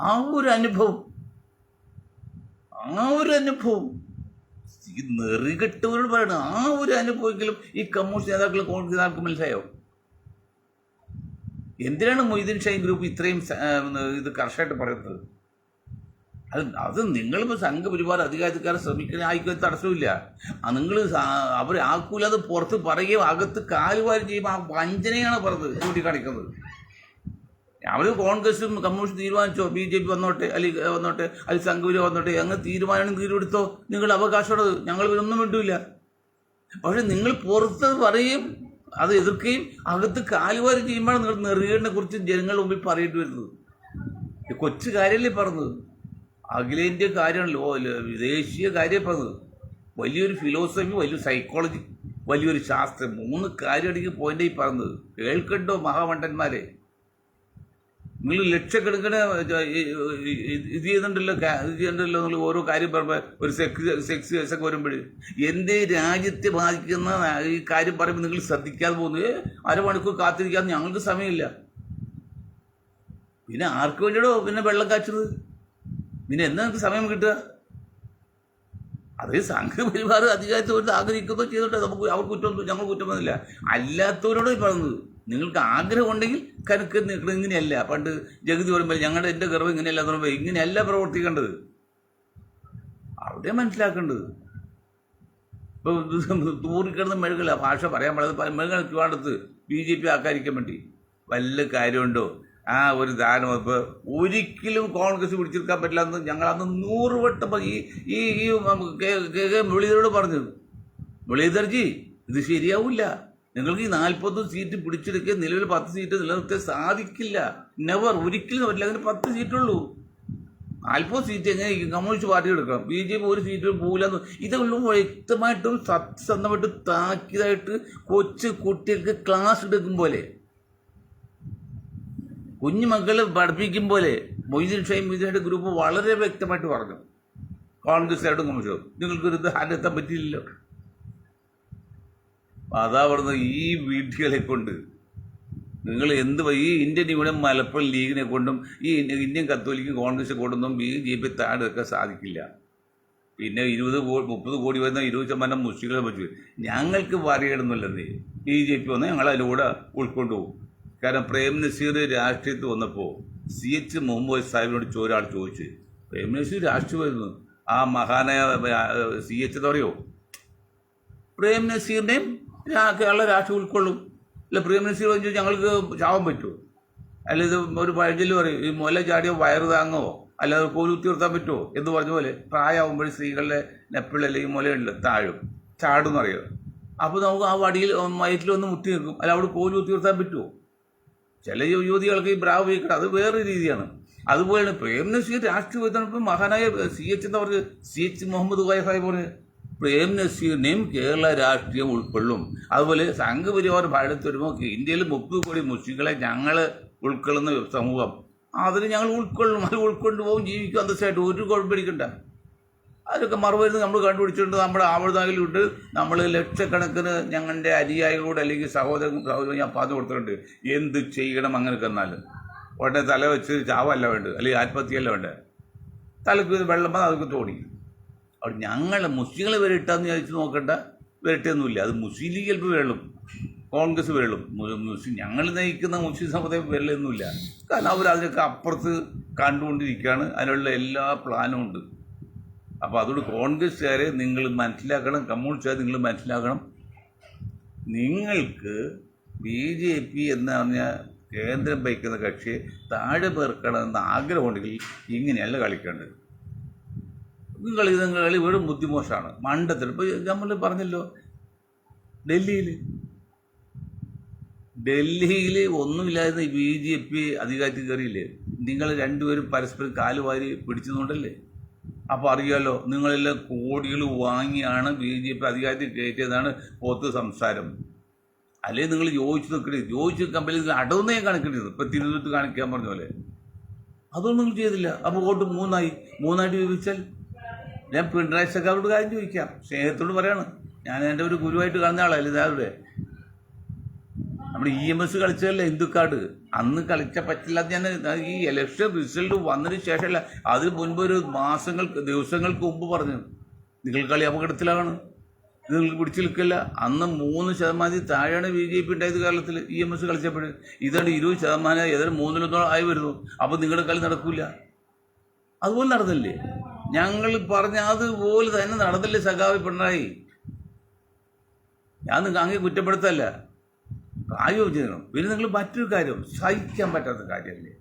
ആ ഒരു അനുഭവം ഈ നെറികെട്ടവരോട് പറയണം. ആ ഒരു അനുഭവമെങ്കിലും ഈ കമ്മ്യൂണിസ്റ്റ് നേതാക്കൾ കോൺഗ്രസ് നേതാക്കൾക്ക് മനസ്സിലായോ? എന്തിനാണ് മൊയ്തീൻ ഷാഹി ഗ്രൂപ്പ് ഇത്രയും ഇത് കർശനമായിട്ട് പറയുന്നത്? അത് നിങ്ങളിപ്പോൾ സംഘപരിവാർ അധികാരക്കാരെ ശ്രമിക്കുന്ന ആയിക്കോട്ടെ, തടസ്സമില്ല. നിങ്ങൾ അവർ ആക്കൂലാതെ പുറത്ത് പറയുകയും അകത്ത് കാലുവാരി ചെയ്യുമ്പോൾ ആ വഞ്ചനയാണ് പറഞ്ഞത് ചൂണ്ടിക്കാണിക്കുന്നത്. അവർ കോൺഗ്രസും കമ്മ്യൂണിസ്റ്റ് തീരുമാനിച്ചോ BJP വന്നോട്ടെ അല്ലെങ്കിൽ സംഘപരിവാർ വന്നോട്ടെ, അങ്ങനെ തീരുമാനിച്ചോ നിങ്ങൾ അവകാശമുള്ളത്, ഞങ്ങൾ ഇവരൊന്നും വേണ്ടില്ല. പക്ഷെ നിങ്ങൾ പുറത്ത് പറയും, അത് എതിർക്കുകയും അകത്ത് കാലുവാരി ചെയ്യുമ്പോഴാണ് നിങ്ങൾ നെറുകേടിനെ കുറിച്ച് ജനങ്ങളുടെ മുമ്പിൽ പറയേണ്ടി വരുന്നത്. കൊച്ചു കാര്യമല്ലേ പറഞ്ഞത്? അഖിലേന്ത്യാ കാര്യമാണല്ലോ, ദേശീയ കാര്യം പറഞ്ഞത്. വലിയൊരു ഫിലോസഫി, വലിയൊരു സൈക്കോളജി, വലിയൊരു ശാസ്ത്രം, 3 കാര്യമാണെങ്കിൽ പോയിന്റായി പറഞ്ഞത്. കേൾക്കണ്ടോ മഹാമണ്ഡന്മാരെ? നിങ്ങൾ ലക്ഷക്കണക്കിന് ഇത് ചെയ്യുന്നുണ്ടല്ലോ നിങ്ങൾ ഓരോ കാര്യം പറയുമ്പോൾ ഒരു സെക്സ് കേസൊക്കെ വരുമ്പോൾ എൻ്റെ രാജ്യത്തെ ബാധിക്കുന്ന ഈ കാര്യം പറയുമ്പോൾ നിങ്ങൾ ശ്രദ്ധിക്കാതെ പോകുന്നത്. 1/2 മണിക്കൂർ കാത്തിരിക്കാതെ ഞങ്ങൾക്ക് സമയമില്ല. പിന്നെ ആർക്ക് വേണ്ടിയോ പിന്നെ വെള്ളം കാച്ചത്? പിന്നെ എന്നാ നിങ്ങൾക്ക് സമയം കിട്ടുക? അതേ സംഘപരിവാർ അധികാരത്തോട് ആഗ്രഹിക്കുന്നതോ ചെയ്തോട്ടെ, നമുക്ക് അവർ ഞങ്ങൾ കുറ്റം വന്നില്ല. അല്ലാത്തവരോട് പറഞ്ഞത്, നിങ്ങൾക്ക് ആഗ്രഹം ഉണ്ടെങ്കിൽ കണക്ക് നിൽക്കുന്നത് ഇങ്ങനെയല്ല. പണ്ട് ജഗതി പറയുമ്പോൾ എൻ്റെ ഗർവം ഇങ്ങനെയല്ല എന്ന് പറയുമ്പോൾ ഇങ്ങനെയല്ല പ്രവർത്തിക്കേണ്ടത്. അവിടെ മനസ്സിലാക്കേണ്ടത്. ഇപ്പോൾ തൂറിക്കിടന്ന മെഴുകല ഭാഷ പറയാൻ പാടില്ല. മെഴുകൽ ചുവാടത്ത് BJP ആക്കാതിരിക്കാൻ വേണ്ടി വല്ല കാര്യമുണ്ടോ? ആ ഒരു ധാരണ ഇപ്പോൾ ഒരിക്കലും കോൺഗ്രസ് പിടിച്ചെടുക്കാൻ പറ്റില്ല എന്ന് ഞങ്ങൾ അന്ന് 100 വട്ടം ഈ മുരളീധരോട് പറഞ്ഞു. മുരളീധർജി, ഇത് ശരിയാവില്ല. നിങ്ങൾക്ക് ഈ 40 സീറ്റ് പിടിച്ചെടുക്കുക, നിലവിൽ 10 സീറ്റ് നിലനിർത്താൻ സാധിക്കില്ല. നെവർ, ഒരിക്കലും പറ്റില്ല. അതിന് 10 സീറ്റുള്ളൂ. 40 സീറ്റ് എങ്ങനെ കമ്മ്യൂണിസ്റ്റ് പാർട്ടി എടുക്കണം? BJP ഒരു സീറ്റ് പോകില്ലെന്ന്. ഇതൊന്നും വ്യക്തമായിട്ടും സത്യസന്ധമായിട്ട് താക്കിയതായിട്ട് കൊച്ചു കുട്ടികൾക്ക് ക്ലാസ് എടുക്കും പോലെ, കുഞ്ഞുമക്കളെ പഠിപ്പിക്കും പോലെ മൊയ്തീൻ ഷാഹി ഗ്രൂപ്പ് വളരെ വ്യക്തമായിട്ട് പറഞ്ഞു. കോൺഗ്രസ്സുകാരോടും കമ്മ്യൂണിസ്റ്റും നിങ്ങൾക്കൊരു ധാരണത്താൻ പറ്റിയില്ലല്ലോ. അതാ പറഞ്ഞത്, ഈ വീഡിയോകളെ കൊണ്ട് നിങ്ങൾ ഈ ഇന്ത്യൻ യൂണിയൻ മലപ്പുറം ലീഗിനെ കൊണ്ടും ഈ ഇന്ത്യൻ കത്തോലിക്കും കോൺഗ്രസ് കൊണ്ടൊന്നും BJP താഴെ വെക്കാൻ സാധിക്കില്ല. പിന്നെ 30 കോടി വരുന്ന 20% മുസ്ലിങ്ങളെ പറ്റി ഞങ്ങൾക്ക് പറയണമെന്നില്ലെന്നേ. BJP വന്ന് ഞങ്ങൾ അതിലൂടെ ഉൾക്കൊണ്ടുപോകും. കാരണം പ്രേം നസീർ രാഷ്ട്രീയത്തിൽ വന്നപ്പോൾ CH മുഹമ്മദ് സാഹിബിനോട് ഒരാൾ ചോദിച്ചു, പ്രേം നസീർ രാഷ്ട്രീയമായിരുന്നു, ആ മഹാനായ CH എന്താ പറയുമോ, പ്രേം നസീറിനെയും കേരള രാഷ്ട്രീയം ഉൾക്കൊള്ളും. അല്ല പ്രേം നസീർ ചോദിച്ചു ഞങ്ങൾക്ക് ചാവാൻ പറ്റുമോ? അല്ല ഇത് ഒരു പഴഞ്ചൊല്ല് പറയും, ഈ മുല ചാടിയോ വയറ് താങ്ങോ, അല്ലാതെ കോലുത്തി നിർത്താൻ പറ്റുമോ എന്ന് പറഞ്ഞ പോലെ പ്രായമാകുമ്പോൾ സ്ത്രീകളുടെ നെപ്പിൾ അല്ലെങ്കിൽ മുലയുണ്ട് താഴും, ചാടും എന്നറിയാം. അപ്പോൾ നമുക്ക് ആ വടിയിൽ വയറ്റിൽ വന്ന് മുട്ടി നിൽക്കും, അല്ല അവിടെ കോലുത്തി നിർത്താൻ പറ്റുമോ? ചില യുവതികൾക്ക് ഈ ബ്രാവ് വീക്കണം, അത് വേറൊരു രീതിയാണ്. അതുപോലെയാണ് പ്രേം നസീർ രാഷ്ട്രീയത്തിനൊപ്പം മഹാനായ CH എന്താ പറഞ്ഞത്, CH മുഹമ്മദ് കോയ സാഹിബ് പറഞ്ഞത് പ്രേം നസീറിനെയും കേരള രാഷ്ട്രീയം ഉൾക്കൊള്ളും. അതുപോലെ സംഘപരിവാർ ഭാരതത്ത് വരുമ്പോൾ ഇന്ത്യയിൽ 30 കോടി മുസ്ലിങ്ങളെ ഞങ്ങൾ ഉൾക്കൊള്ളുന്ന സമൂഹം, അതിന് ഞങ്ങൾ ഉൾക്കൊള്ളും, അത് ഉൾക്കൊണ്ട് പോകും, ജീവിക്കും അന്തസ്സായിട്ട്, ഒരു കുഴപ്പമിരിക്കണ്ട. അതൊക്കെ മറുപടി നമ്മൾ കണ്ടുപിടിച്ചിട്ടുണ്ട്. നമ്മുടെ ആവൃതാകിലുണ്ട്. നമ്മൾ ലക്ഷക്കണക്കിന് ഞങ്ങളുടെ അനുയായികളോട് അല്ലെങ്കിൽ സഹോദരൻ ഞാൻ പറഞ്ഞു കൊടുത്തിട്ടുണ്ട് എന്ത് ചെയ്യണം. അങ്ങനെയൊക്കെ എന്നാലും ഉടനെ തല വെച്ച് ചാവല്ല വേണ്ടത്, അല്ലെങ്കിൽ ആത്മഹത്യയല്ല വേണ്ടത്. തലക്ക് വെള്ളം വന്നാൽ അതൊക്കെ തോണി. അവിടെ ഞങ്ങൾ മുസ്ലിങ്ങൾ വരട്ടാന്ന് വിചാരിച്ച് നോക്കണ്ട, വരട്ടൊന്നുമില്ല. അത് മുസ്ലിം ലീഗ് ചിലപ്പോൾ വരളും, കോൺഗ്രസ് വരളും, മുസ്ലിം ഞങ്ങൾ നയിക്കുന്ന മുസ്ലിം സമുദായം വരലൊന്നുമില്ല. കാരണം അവർ അതിനൊക്കെ അപ്പുറത്ത് കണ്ടുകൊണ്ടിരിക്കുകയാണ്, അതിനുള്ള എല്ലാ പ്ലാനും ഉണ്ട്. അപ്പോൾ അതുകൊണ്ട് കോൺഗ്രസ്സുകാരെ നിങ്ങൾ മനസ്സിലാക്കണം, കമ്മ്യൂണിസ്റ്റുകാരെ നിങ്ങൾ മനസ്സിലാക്കണം, നിങ്ങൾക്ക് BJP എന്ന് പറഞ്ഞാൽ കേന്ദ്രം ഭരിക്കുന്ന കക്ഷിയെ താഴെ പേർക്കണമെന്ന് ആഗ്രഹമുണ്ടെങ്കിൽ ഇങ്ങനെയല്ല കളിക്കേണ്ടത്. കളി വെറും ബുദ്ധിമോശമാണ്, മണ്ടത്തിൽ. ഇപ്പോൾ നമ്മൾ പറഞ്ഞല്ലോ, ഡൽഹിയിൽ ഒന്നുമില്ലായിരുന്ന BJP അധികാരത്തിൽ കയറിയില്ലേ, നിങ്ങൾ രണ്ടുപേരും പരസ്പരം കാലുവാരി പിടിച്ചതുകൊണ്ടല്ലേ. അപ്പോൾ അറിയാമല്ലോ, നിങ്ങളെല്ലാം കോടികൾ വാങ്ങിയാണ് BJP അധികാരത്തിൽ കയറ്റിയതാണ് പുറത്ത് സംസാരം. അല്ലെങ്കിൽ നിങ്ങൾ ചോദിച്ചു നിൽക്കരുത്, ചോദിച്ചു കമ്പനിയിൽ അടവുന്നേ കാണിക്കേണ്ടത്. ഇപ്പോൾ തിരുവനന്തപുരത്ത് കാണിക്കാൻ പറഞ്ഞ പോലെ അതൊന്നും നിങ്ങൾ ചെയ്തില്ല. അപ്പോൾ വോട്ട് മൂന്നായിട്ട് വിഭജിച്ചാൽ ഞാൻ പിണറായി സർക്കാരോട് കാര്യം ചോദിക്കാം, സ്നേഹത്തോട് പറയാണ്. ഞാൻ എൻ്റെ ഒരു ഗുരുവായിട്ട് കാണുന്ന ആളല്ലേ ഇതാരുടെ. നമ്മുടെ EMS കളിച്ചതല്ലേ ഹിന്ദുക്കാട്, അന്ന് കളിച്ച പറ്റില്ല. ഞാൻ ഈ ഇലക്ഷൻ റിസൾട്ട് വന്നതിന് ശേഷമല്ല, അതിന് മുൻപ് ഒരു ദിവസങ്ങൾക്ക് മുമ്പ് പറഞ്ഞു നിങ്ങൾ കളി അപകടത്തിലാണ്, നിങ്ങൾക്ക് പിടിച്ചു നിൽക്കില്ല. അന്ന് 3% താഴെയാണ് BJP ഉണ്ടായത് കേരളത്തിൽ EMS കളിച്ചപ്പോൾ. ഇതാണ് 20%, ഏതായാലും 3 ആയി വരുന്നു. അപ്പോൾ നിങ്ങളുടെ കളി നടക്കില്ല. അതുപോലെ നടന്നില്ലേ, ഞങ്ങൾ പറഞ്ഞ അതുപോലെ തന്നെ നടന്നില്ലേ സഖാവ് പിണറായി. ഞാൻ നിങ്ങൾ അങ്ങനെ കുറ്റപ്പെടുത്തല്ല, കാര്യം ചെയ്യണം. പിന്നെ നിങ്ങൾ മറ്റൊരു കാര്യം, സഹിക്കാൻ പറ്റാത്ത കാര്യമല്ലേ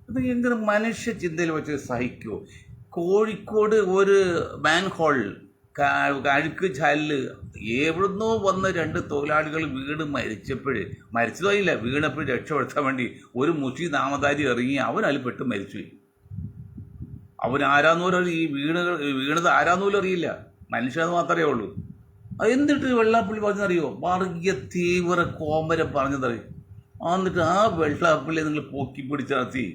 അത്. എങ്ങനെ മനുഷ്യ ചിന്തയിൽ വെച്ച് സഹിക്കുമോ? കോഴിക്കോട് ഒരു മാൻഹോൾ അഴുക്ക് ചാലിൽ എവിടുന്നോ വന്ന 2 തൊഴിലാളികൾ വീണ് മരിച്ചതോയില്ല, വീണപ്പോൾ രക്ഷപ്പെടുത്താൻ വേണ്ടി ഒരു മുസ്ലിം നാമധാരി ഇറങ്ങി, അവൻ അതിൽ പെട്ട് മരിച്ചുപോയി. അവൻ ആരാന്നോലും ഈ വീണത് ആരാന്നോലും അറിയില്ല, മനുഷ്യത് മാത്രമേ ഉള്ളൂ. എന്നിട്ട് വെള്ളാപ്പള്ളി പറഞ്ഞറിയോ, വർഗീയ തീവ്ര കോമരം പറഞ്ഞതറിയും. എന്നിട്ട് ആ വെള്ളാപ്പള്ളി നിങ്ങൾ പൊക്കി പിടിച്ച് നടത്തി.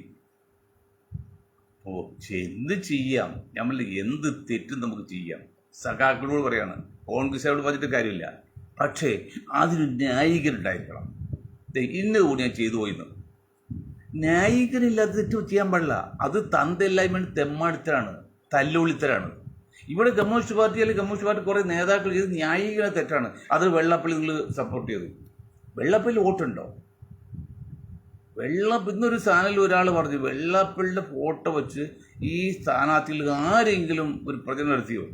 എന്ത് ചെയ്യാം, നമ്മൾ എന്ത് തെറ്റും നമുക്ക് ചെയ്യാം. സഖാക്കളോട് പറയാണ്, കോൺഗ്രസ്സുകാരോട് പറഞ്ഞിട്ട് കാര്യമില്ല. പക്ഷേ അതിന് ന്യായീകരുണ്ടായിരിക്കണം. ഇന്നതുകൂടി ഞാൻ ചെയ്തു പോയിന്ന്. ന്യായീകരമില്ലാതെ തെറ്റ് ചെയ്യാൻ പാടില്ല. അത് തന്തയില്ലായ്മയാണ്, തെമ്മാടിത്തരാണ്, തല്ലുള്ളിത്തരാണ്. ഇവിടെ കമ്മ്യൂണിസ്റ്റ് പാർട്ടി അല്ലെങ്കിൽ കമ്മ്യൂണിസ്റ്റ് പാർട്ടി കുറേ നേതാക്കൾ ചെയ്ത് ന്യായീകരണ തെറ്റാണ്. അത് വെള്ളാപ്പള്ളി നിങ്ങൾ സപ്പോർട്ട് ചെയ്തു. വെള്ളാപ്പള്ളി വോട്ടുണ്ടോ? ഇന്നൊരു ചാനലിൽ ഒരാൾ പറഞ്ഞു, വെള്ളാപ്പള്ളിയുടെ ഫോട്ടോ വെച്ച് ഈ സ്ഥാനാർത്ഥികൾ ആരെങ്കിലും ഒരു പ്രചരണം നടത്തിയോ?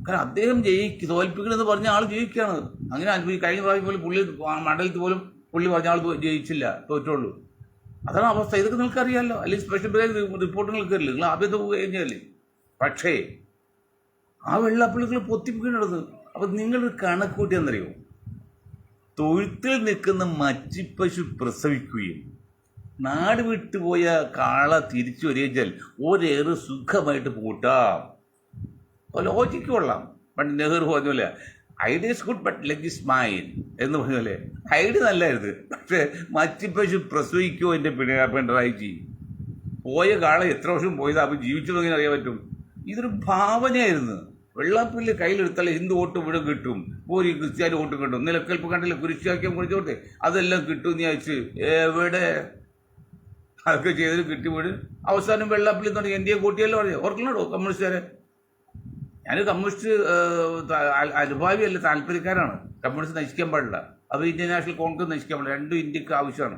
കാരണം അദ്ദേഹം തോൽപ്പിക്കണമെന്ന് പറഞ്ഞ ആൾ ജയിക്കുകയാണ്. അങ്ങനെ കഴിഞ്ഞ പ്രാവശ്യം പോലും പുള്ളി മണ്ഡലത്തിൽ പോലും പുള്ളി പറഞ്ഞ ആൾ ജയിച്ചില്ല, തോറ്റുള്ളൂ. അതാണ് അവസ്ഥ. ഇതൊക്കെ നിങ്ങൾക്കറിയാമല്ലോ, അല്ലെങ്കിൽ സ്പെഷ്യൽ റിപ്പോർട്ട് നിങ്ങൾക്കറിയില്ല, നിങ്ങൾ ആഭ്യന്തര പോവുക കഴിഞ്ഞല്ലേ. പക്ഷേ ആ വെള്ളാപ്പള്ളികൾ പൊത്തിപ്പിക്കുന്നത്. അപ്പം നിങ്ങളൊരു കണക്ക് കൂട്ടിയെന്നറിയോ, തൊഴുത്തിൽ നിൽക്കുന്ന മച്ചിപ്പശു പ്രസവിക്കുകയും നാട് വിട്ടുപോയ കാള തിരിച്ചു വരികയാൽ ഒരേറെ സുഖമായിട്ട് പൂട്ടാം. ലോജിക്ക് കൊള്ളാം. പണ്ട് നെഹ്റു പറഞ്ഞ idea is good but leg is mine എന്ന് പറഞ്ഞല്ലേ. ഐഡിയ നല്ലായിരുന്നു, പക്ഷേ മച്ചിപ്പശു പ്രസവിക്കുമോ എൻ്റെ പിണറായി? പോയ കാള എത്ര വർഷം പോയത്, അപ്പം ജീവിച്ചു തുടങ്ങി അറിയാൻ പറ്റും. ഇതൊരു ഭാവനയായിരുന്നു. വെള്ളാപ്പള്ളി കയ്യിലെടുത്താൽ ഹിന്ദു വോട്ട് ഇവിടെ കിട്ടും, ഒരു ക്രിസ്ത്യാനി വോട്ട് കിട്ടും. നിലക്കൽപ്പ് കണ്ടില്ല, കുരിശാക്കിയം കുറിച്ചോട്ടെ അതെല്ലാം കിട്ടും എന്ന് ചോദിച്ച് എവിടെ അതൊക്കെ ചെയ്തിട്ട് കിട്ടിവിട്. അവസാനം വെള്ളാപ്പള്ളി തുടങ്ങി ഇന്ത്യയെ കൂട്ടിയല്ലോ പറയാം. ഓർക്കണോ കമ്മ്യൂണിസ്റ്റുകാരെ? ഞാൻ കമ്മ്യൂണിസ്റ്റ് അനുഭാവിയല്ല, താല്പര്യക്കാരാണ്. കമ്മ്യൂണിസ്റ്റ് നശിക്കാൻ പാടില്ല. അപ്പോൾ ഇന്ത്യൻ നാഷണൽ കോൺഗ്രസ് നശിക്കാൻ പറ്റില്ല. രണ്ടും ഇന്ത്യക്ക് ആവശ്യമാണ്,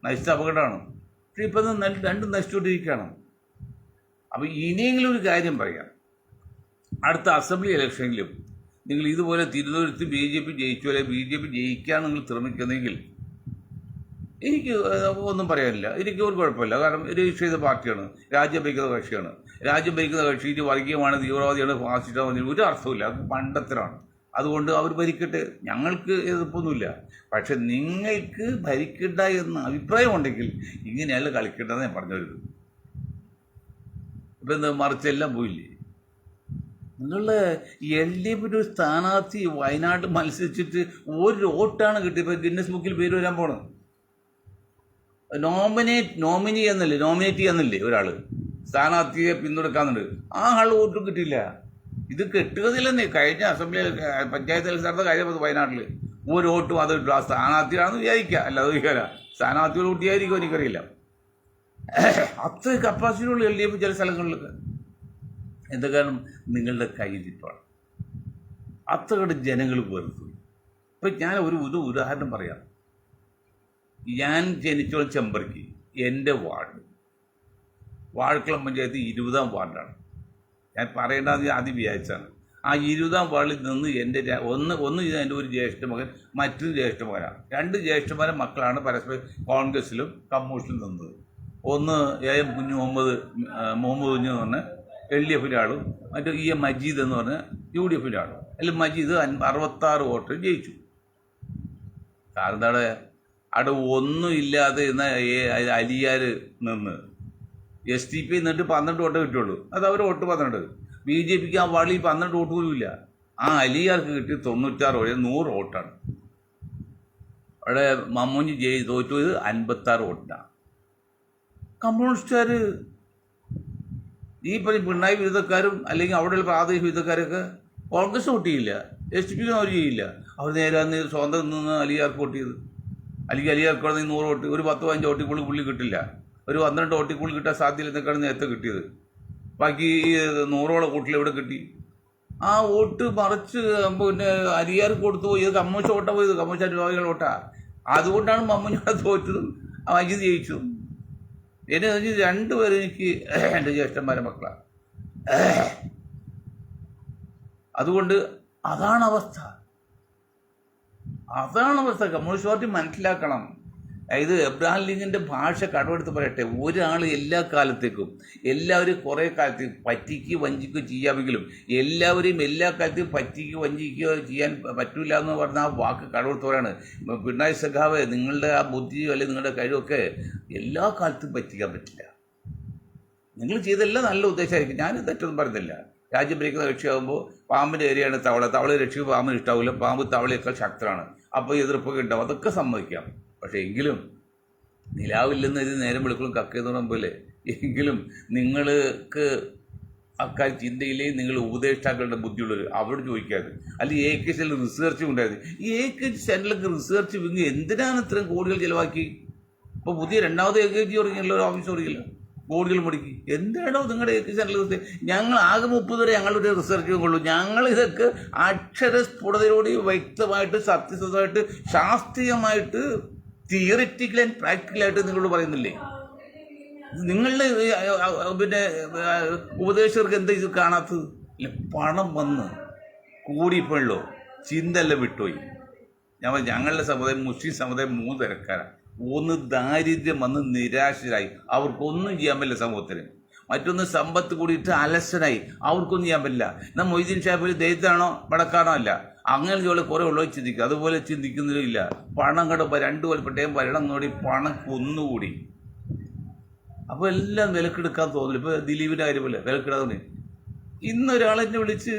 നശിച്ച അപകടമാണ്. പക്ഷേ ഇപ്പം രണ്ടും നശിച്ചുകൊണ്ടിരിക്കുകയാണ്. അപ്പോൾ ഇനിയെങ്കിലും ഒരു കാര്യം പറയാം, അടുത്ത അസംബ്ലി ഇലക്ഷനിലും നിങ്ങൾ ഇതുപോലെ തിരുവനന്തപുരത്ത് BJP ജയിച്ചു, അല്ലെങ്കിൽ BJP ജയിക്കാൻ നിങ്ങൾ ശ്രമിക്കുന്നെങ്കിൽ എനിക്ക് ഒന്നും പറയാനില്ല, എനിക്ക് ഒരു കുഴപ്പമില്ല. കാരണം രജിസ്റ്റർ ചെയ്ത പാർട്ടിയാണ്, രാജ്യം ഭരിക്കുന്ന കക്ഷിയാണ്. രാജ്യം ഭരിക്കുന്ന കക്ഷി ഇത് വർഗീയമാണ്, തീവ്രവാദിയാണ്, ഫാസിസ്റ്റാണ്, ഒരു അർത്ഥമില്ല, അത് മണ്ടത്തരമാണ്. അതുകൊണ്ട് അവർ ഭരിക്കട്ടെ, ഞങ്ങൾക്ക് എതിർപ്പൊന്നുമില്ല. പക്ഷെ നിങ്ങൾക്ക് ഭരിക്കണ്ട എന്ന് അഭിപ്രായമുണ്ടെങ്കിൽ ഇങ്ങനെയല്ല കളിക്കേണ്ടതെന്ന് ഞാൻ പറഞ്ഞു വരുന്നത്. ഇപ്പം എന്താ മറിച്ചെല്ലാം പോയില്ലേ? നിങ്ങളുടെ LDF ഒരു സ്ഥാനാർത്ഥി വയനാട്ടിൽ മത്സരിച്ചിട്ട് ഒരു വോട്ടാണ് കിട്ടിയപ്പോൾ ഗിന്നസ് ബുക്കിൽ പേര് വരാൻ പോണത്. നോമിനേറ്റ് ചെയ്യുന്നില്ലേ ഒരാൾ, സ്ഥാനാർത്ഥിയെ പിന്തുണക്കാന്നുണ്ട്, ആ ആൾ വോട്ടും കിട്ടിയില്ല. ഇത് കെട്ടുകതില്ലെന്നേ. കഴിഞ്ഞ അസംബ്ലി പഞ്ചായത്ത് ഇലക്ഷൻ കഴിഞ്ഞ വയനാട്ടിൽ ഒരു വോട്ടും അത് കിട്ടും. ആ സ്ഥാനാർത്ഥിയാണെന്ന് വിചാരിക്കുക, അല്ലാതെ വിചാരിക്കില്ല. സ്ഥാനാർത്ഥികൾ കൂട്ടിയായിരിക്കും, എനിക്കറിയില്ല. അത്ര കപ്പാസിറ്റി ഉള്ള LDF ചില സ്ഥലങ്ങളിലൊക്കെ. എന്താ കാരണം? നിങ്ങളുടെ കയ്യിലിപ്പാണ്. അത്രയോട് ജനങ്ങൾ വെറുത്തു. ഇപ്പം ഞാൻ ഒരു ഉദാഹരണം പറയാം. ഞാൻ ജനിച്ചോളം ചെമ്പർക്കി, എൻ്റെ വാഴക്കുളം പഞ്ചായത്ത് 20ാം വാർഡാണ്. ഞാൻ പറയേണ്ടത് ആദ്യം വിചാരിച്ചാണ്. ആ 20ാം വാർഡിൽ നിന്ന് എൻ്റെ ഒന്ന് എൻ്റെ ഒരു ജ്യേഷ്ഠ മകൻ, മറ്റൊരു ജ്യേഷ്ഠ മകനാണ്. 2 ജ്യേഷ്ഠന്മാരെ മക്കളാണ് പരസ്പരം കോൺഗ്രസിലും കമ്മ്യൂണിസ്റ്റിലും നിന്നത്. ഒന്ന് AM മുഹമ്മദ് കുഞ്ഞ് എന്ന് പറഞ്ഞ LDFിൻ്റെ ആളും, മറ്റേ EM മജീദ് എന്ന് പറഞ്ഞ UDFിൻ്റെ ആളും. അതിൽ മജീദ് 66 വോട്ട് ജയിച്ചു. കാരണം എന്താണ്? അവിടെ ഒന്നും ഇല്ലാതെ എന്ന അലിയാർ നിന്ന് SDP നിന്നിട്ട് 12 വോട്ട് കിട്ടുള്ളൂ. അത് അവർ വോട്ട് 12. BJPക്ക് ആ വാർഡിൽ 12 വോട്ട് പോലും ഇല്ല. ആ അലിയാർക്ക് കിട്ടി 96 വോട്ട്, 100 വോട്ടാണ്. അവിടെ മമ്മൂഞ്ഞ് തോറ്റത് 56 വോട്ടിനാണ്. കമ്മ്യൂണിസ്റ്റുകാർ, ഈ പിണറായി വിരുദ്ധക്കാരും അല്ലെങ്കിൽ അവിടെയുള്ള പ്രാദേശിക വിരുദ്ധക്കാരൊക്കെ കോൺഗ്രസ് വോട്ട് ചെയ്യില്ല, SDP അവർ ചെയ്യില്ല. അവർ നേരെ സ്വന്തം നിന്ന് അലിയാർക്ക് വോട്ട് ചെയ്ത്. അല്ലെങ്കിൽ അലിയാർക്ക് 100 വോട്ട്, ഒരു 10-15 വോട്ടിക്കുള്ളിൽ പുള്ളി കിട്ടില്ല, ഒരു 12 വോട്ടിക്കുള്ളിൽ കിട്ടാൻ സാധ്യതയില്ലെന്നൊക്കെയാണ് നേരത്തെ കിട്ടിയത്. ബാക്കി 100ഓളം വോട്ടിൽ എവിടെ കിട്ടി? ആ വോട്ട് മറിച്ച് പിന്നെ അലിയാർക്ക് കൊടുത്തു പോയി. ഇത് കമ്മ്യൂണിസ്റ്റ് വോട്ടാ പോയത്, കമ്മ്യൂണിസ്റ്റ് അനുഭാവികളുടെ വോട്ടാ. അതുകൊണ്ടാണ് മമ്മൂഞ്ഞോടെ തോറ്റതും മജീദ് ജയിച്ചതും. എന്നെ 2 പേരും എനിക്ക് എൻ്റെ ജ്യേഷ്ഠന്മാരെ മക്കളാണ്. അതുകൊണ്ട് അതാണ് അവസ്ഥ. കമ്മ്യൂണിസ്റ്റ് പാർട്ടി മനസ്സിലാക്കണം. അതായത് എബ്രഹാം ലിങ്കൻ്റെ ഭാഷ കടമെടുത്ത് പറയട്ടെ, ഒരാൾ എല്ലാ കാലത്തേക്കും എല്ലാവരും കുറേ കാലത്തേക്ക് പറ്റിക്കുകയോ വഞ്ചിക്കുകയോ ചെയ്യാമെങ്കിലും എല്ലാവരെയും എല്ലാ കാലത്തേക്കും പറ്റിക്കുകയോ വഞ്ചിക്കുകയോ ചെയ്യാൻ പറ്റില്ല എന്ന് പറഞ്ഞ ആ വാക്ക് കടമെടുത്തവരാണ്. പിണറായി സഖാവ്, നിങ്ങളുടെ ആ ബുദ്ധിയോ അല്ലെങ്കിൽ നിങ്ങളുടെ കഴിവൊക്കെ എല്ലാ കാലത്തും പറ്റിക്കാൻ പറ്റില്ല. നിങ്ങൾ ചെയ്തെല്ലാം നല്ല ഉദ്ദേശമായിരിക്കും, ഞാൻ തെറ്റൊന്നും പറയുന്നില്ല. രാജ്യം ഭരിക്കുന്ന കക്ഷിയാകുമ്പോൾ പാമ്പിൻ്റെ ഏരിയയാണ് തവള രക്ഷിക്കുക, പാമ്പിന് ഇഷ്ടാവില്ല, പാമ്പ് തവളയേക്കാൾ ശക്തരാണ്, അപ്പോൾ എതിർപ്പൊക്കെ ഉണ്ടാവും, അതൊക്കെ സമ്മതിക്കാം. പക്ഷേ എങ്കിലും നിലാവില്ലെന്ന് ഇത് നേരം വെളുക്കളും കക്കയെന്ന് പറയുമ്പോലെ എങ്കിലും നിങ്ങൾക്ക് അക്കാര്യം ചിന്തയിലേ നിങ്ങൾ ഉപദേഷ്ടാക്കളുടെ ബുദ്ധിയുള്ളവർ അവരോട് ചോദിക്കാതെ. അല്ലെങ്കിൽ AK സെല്ലിൽ റിസർച്ചും ഉണ്ടായത്. ഈ AK സെല്ലിലൊക്കെ റിസർച്ച് വിങ് എന്തിനാണ് ഇത്രയും കോടികൾ ചിലവാക്കി? ഇപ്പോൾ പുതിയ 2ാമത് AKG തുടങ്ങിയല്ലോ, ഒരു ഓഫീസ് തുടങ്ങിയല്ലോ, കോടികൾ മുടക്കി. എന്താണോ നിങ്ങളുടെ AK സെല്ലിൽ? ഞങ്ങൾ ആകെ 30 വരെ ഞങ്ങളൊരു റിസർച്ച് കൊള്ളൂ. ഞങ്ങൾ ഇതൊക്കെ അക്ഷരസ്ഫുടതയോടെ വ്യക്തമായിട്ട് സത്യസന്ധമായിട്ട് ശാസ്ത്രീയമായിട്ട് തിയറിറ്റിക്കൽ ആൻഡ് പ്രാക്ടിക്കലായിട്ട് നിങ്ങളോട് പറയുന്നില്ലേ? നിങ്ങളുടെ പിന്നെ ഉപദേശകർക്ക് എന്താ ഇത് കാണാത്തത്? പണം വന്ന് കൂടിപ്പോഴല്ലോ, ചിന്തയെല്ലാം വിട്ടുപോയി. ഞങ്ങളുടെ സമുദായം, മുസ്ലിം സമുദായം 3 തരക്കാരാണ്. ഒന്ന് ദാരിദ്ര്യം വന്ന് നിരാശരായി, അവർക്കൊന്നും ചെയ്യാൻ പറ്റില്ല സമൂഹത്തിന്. മറ്റൊന്ന് സമ്പത്ത് കൂടിയിട്ട് അലസനായി, അവർക്കൊന്നും ചെയ്യാൻ പറ്റില്ല. എന്നാൽ മൊയ്തീൻ ഷാഫി ദൈവത്താണോ പടക്കാണോ? അല്ല. അങ്ങനെ ജോലി കുറേ ഉള്ളവർ ചിന്തിക്കുക, അതുപോലെ ചിന്തിക്കുന്നില്ല. പണം കടപ്പോൾ 2 കൊല്ലപ്പെട്ടേയും ഭരണം നോടി പണം കൊന്നുകൂടി. അപ്പോൾ എല്ലാം വിലക്കെടുക്കാൻ തോന്നില്ല. ഇപ്പോൾ ദിലീപിൻ്റെ കാര്യം പോലെ വിലക്കെടുക്കാൻ തോന്നി. ഇന്നൊരാളെന്നെ വിളിച്ച്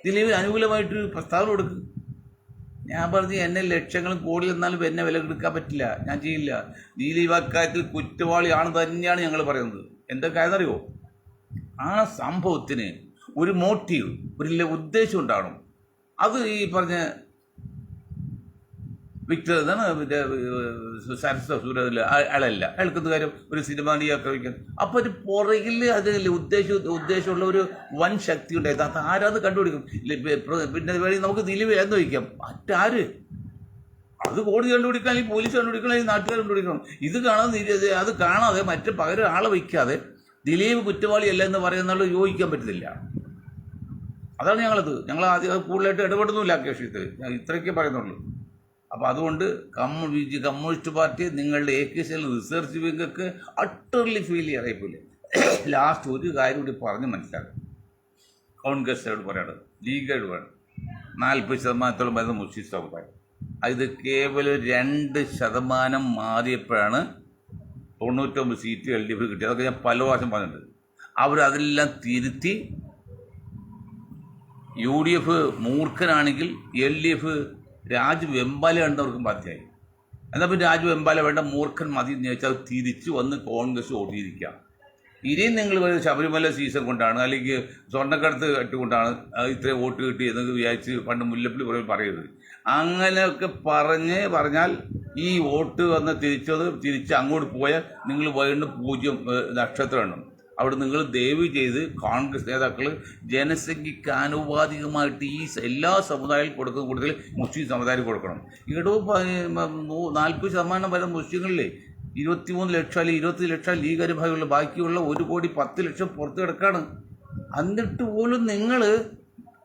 ദിലീപിന് അനുകൂലമായിട്ടൊരു പ്രസ്താവന കൊടുക്കും. ഞാൻ പറഞ്ഞു, എന്നെ ലക്ഷങ്ങളും കോടികൾ എന്നാലും എന്നെ വിലക്കെടുക്കാൻ പറ്റില്ല, ഞാൻ ചെയ്യില്ല. ദിലീപ് അക്കാര്യത്തിൽ കുറ്റവാളിയാണ് തന്നെയാണ് ഞങ്ങൾ പറയുന്നത്. എന്താ കാര്യം അറിയോ? ആ സംഭവത്തിന് ഒരു മോട്ടീവ്, ഒരു ഉദ്ദേശം ഉണ്ടാകണം. അത് ഈ പറഞ്ഞ വിക്ടർ എന്താണ് സൂര്യ അയാളല്ല. അയാൾക്കത് കാര്യം ഒരു സിനിമ ആക്രമിക്കാൻ. അപ്പോൾ ഒരു പുറകിൽ അതിൽ ഉദ്ദേശമുള്ള ഒരു വൻ ശക്തി ഉണ്ടായത്. അത് ആരാന്ന് കണ്ടുപിടിക്കും. പിന്നെ വേണമെങ്കിൽ നമുക്ക് ദിലീപ് എന്ന് വയ്ക്കാം. മറ്റാര്? അത് കോടതി കണ്ടുപിടിക്കണം, അല്ലെങ്കിൽ പോലീസ് കണ്ടുപിടിക്കണം, അല്ലെങ്കിൽ നാട്ടുകാർ കണ്ടുപിടിക്കണം. ഇത് കാണാതെ അത് കാണാതെ മറ്റ് പകരം ആളെ വയ്ക്കാതെ ദിലീപ് കുറ്റവാളിയല്ല എന്ന് പറയുന്നത് യോജിക്കാൻ പറ്റത്തില്ല. അതാണ് ഞങ്ങൾ ആദ്യം കൂടുതലായിട്ട് ഇടപെടുന്നില്ല ആ വിഷയത്തിൽ, ഞാൻ ഇത്രയൊക്കെ പറയുന്നുള്ളൂ. അപ്പോൾ അതുകൊണ്ട് കമ്മ്യൂണിസ്റ്റ് പാർട്ടി നിങ്ങളുടെ AKCL റിസർച്ച് വിംഗൊക്കെ അട്ടർലി ഫെയിലിയർ ആയിപ്പോലെ. ലാസ്റ്റ് ഒരു കാര്യം കൂടി പറഞ്ഞ് മനസ്സിലാക്കും. കോൺഗ്രസ്സോട് പറയണത്, ലീഗോട് വേണം 40% വരുന്ന മുസ്ലിം സമുദായം. ഇത് കേവലം 2% മാറിയപ്പോഴാണ് 99 സീറ്റ് LDF കിട്ടിയത്. അതൊക്കെ ഞാൻ പല പ്രാവശ്യം പറഞ്ഞിട്ടുണ്ട്. അവരതെല്ലാം തിരുത്തി UDF മൂർഖനാണെങ്കിൽ LDF രാജു വെമ്പാല കണ്ടവർക്കും ബാധ്യമായി. എന്നാൽ പിന്നെ രാജു വെമ്പാല വേണ്ട, മൂർഖൻ മതി എന്ന് ചോദിച്ചാൽ തിരിച്ചു വന്ന് കോൺഗ്രസ് ഓടിയിരിക്കാം. ഇനിയും നിങ്ങൾ ശബരിമല സീസൺ കൊണ്ടാണ് അല്ലെങ്കിൽ സ്വർണ്ണക്കടത്ത് കെട്ടുകൊണ്ടാണ് ഇത്രയും വോട്ട് കിട്ടി എന്നൊക്കെ വിചാരിച്ച് പണ്ട് മുല്ലപ്പള്ളി കുറേ പറയരുത്. അങ്ങനെയൊക്കെ പറഞ്ഞാൽ ഈ വോട്ട് വന്ന് തിരിച്ച് അങ്ങോട്ട് പോയാൽ നിങ്ങൾ വീണ്ടും 0 നക്ഷത്രമാണ്. അവിടെ നിങ്ങൾ ദയവ് ചെയ്ത് കോൺഗ്രസ് നേതാക്കൾ ജനസംഖ്യയ്ക്ക് ആനുപാതികമായിട്ട് ഈ എല്ലാ സമുദായവും കൊടുക്കുന്ന കൂടുതൽ മുസ്ലിം സമുദായം കൊടുക്കണം. ഇവിടെ 40% വരുന്ന മുസ്ലിങ്ങളിലെ 23 ലക്ഷം അല്ലെങ്കിൽ 20 ലക്ഷം ലീഗ് അനുഭാവികളുള്ള, ബാക്കിയുള്ള 1,10,00,000 പുറത്ത് കിടക്കാണ്. എന്നിട്ട് പോലും നിങ്ങൾ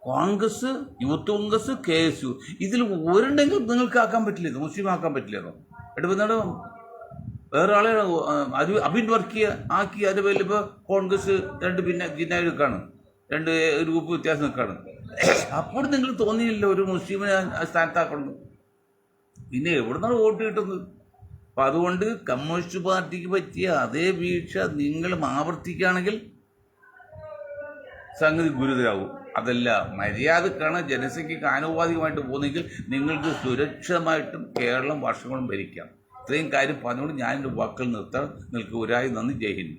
കോൺഗ്രസ്, യൂത്ത് കോൺഗ്രസ്, KSU ഇതിൽ ഒരെണ്ണെങ്കിലും നിങ്ങൾക്ക് ആക്കാൻ പറ്റില്ല, മുസ്ലിം ആക്കാൻ പറ്റില്ലെന്നോ? എടുക്കുന്നുണ്ട് വേറെ ആളെ അബിൻ വർക്കിയെ ആക്കി. അതിൻ്റെ പേരിൽ ഇപ്പോൾ കോൺഗ്രസ് 2 ഭിന്നായി നിൽക്കുകയാണ്, 2 ഗ്രൂപ്പ് വ്യത്യാസം നിൽക്കുകയാണ്. അപ്പോൾ നിങ്ങൾ തോന്നിയില്ല ഒരു മുസ്ലിമിനെ സ്ഥാനത്താക്കണം. പിന്നെ എവിടുന്നാണ് വോട്ട് കിട്ടുന്നത്? അപ്പം അതുകൊണ്ട് കമ്മ്യൂണിസ്റ്റ് പാർട്ടിക്ക് പറ്റിയ അതേ വീഴ്ച നിങ്ങളും ആവർത്തിക്കുകയാണെങ്കിൽ സംഗതി ഗുരുതരാകും. അതല്ല, മര്യാദക്കാണ് ജനസംഖ്യക്ക് ആനുപാതികമായിട്ട് പോകുന്നെങ്കിൽ നിങ്ങൾക്ക് സുരക്ഷിതമായിട്ടും കേരളം വർഷങ്ങളും ഭരിക്കാം. ഇത്രയും കാര്യം പറഞ്ഞുകൊണ്ട് ഞാൻ എൻ്റെ വാക്കുകൾ നിർത്താൻ നിങ്ങൾക്ക് ഒരായി നന്ദി. ജയ് ഹിന്ദ്.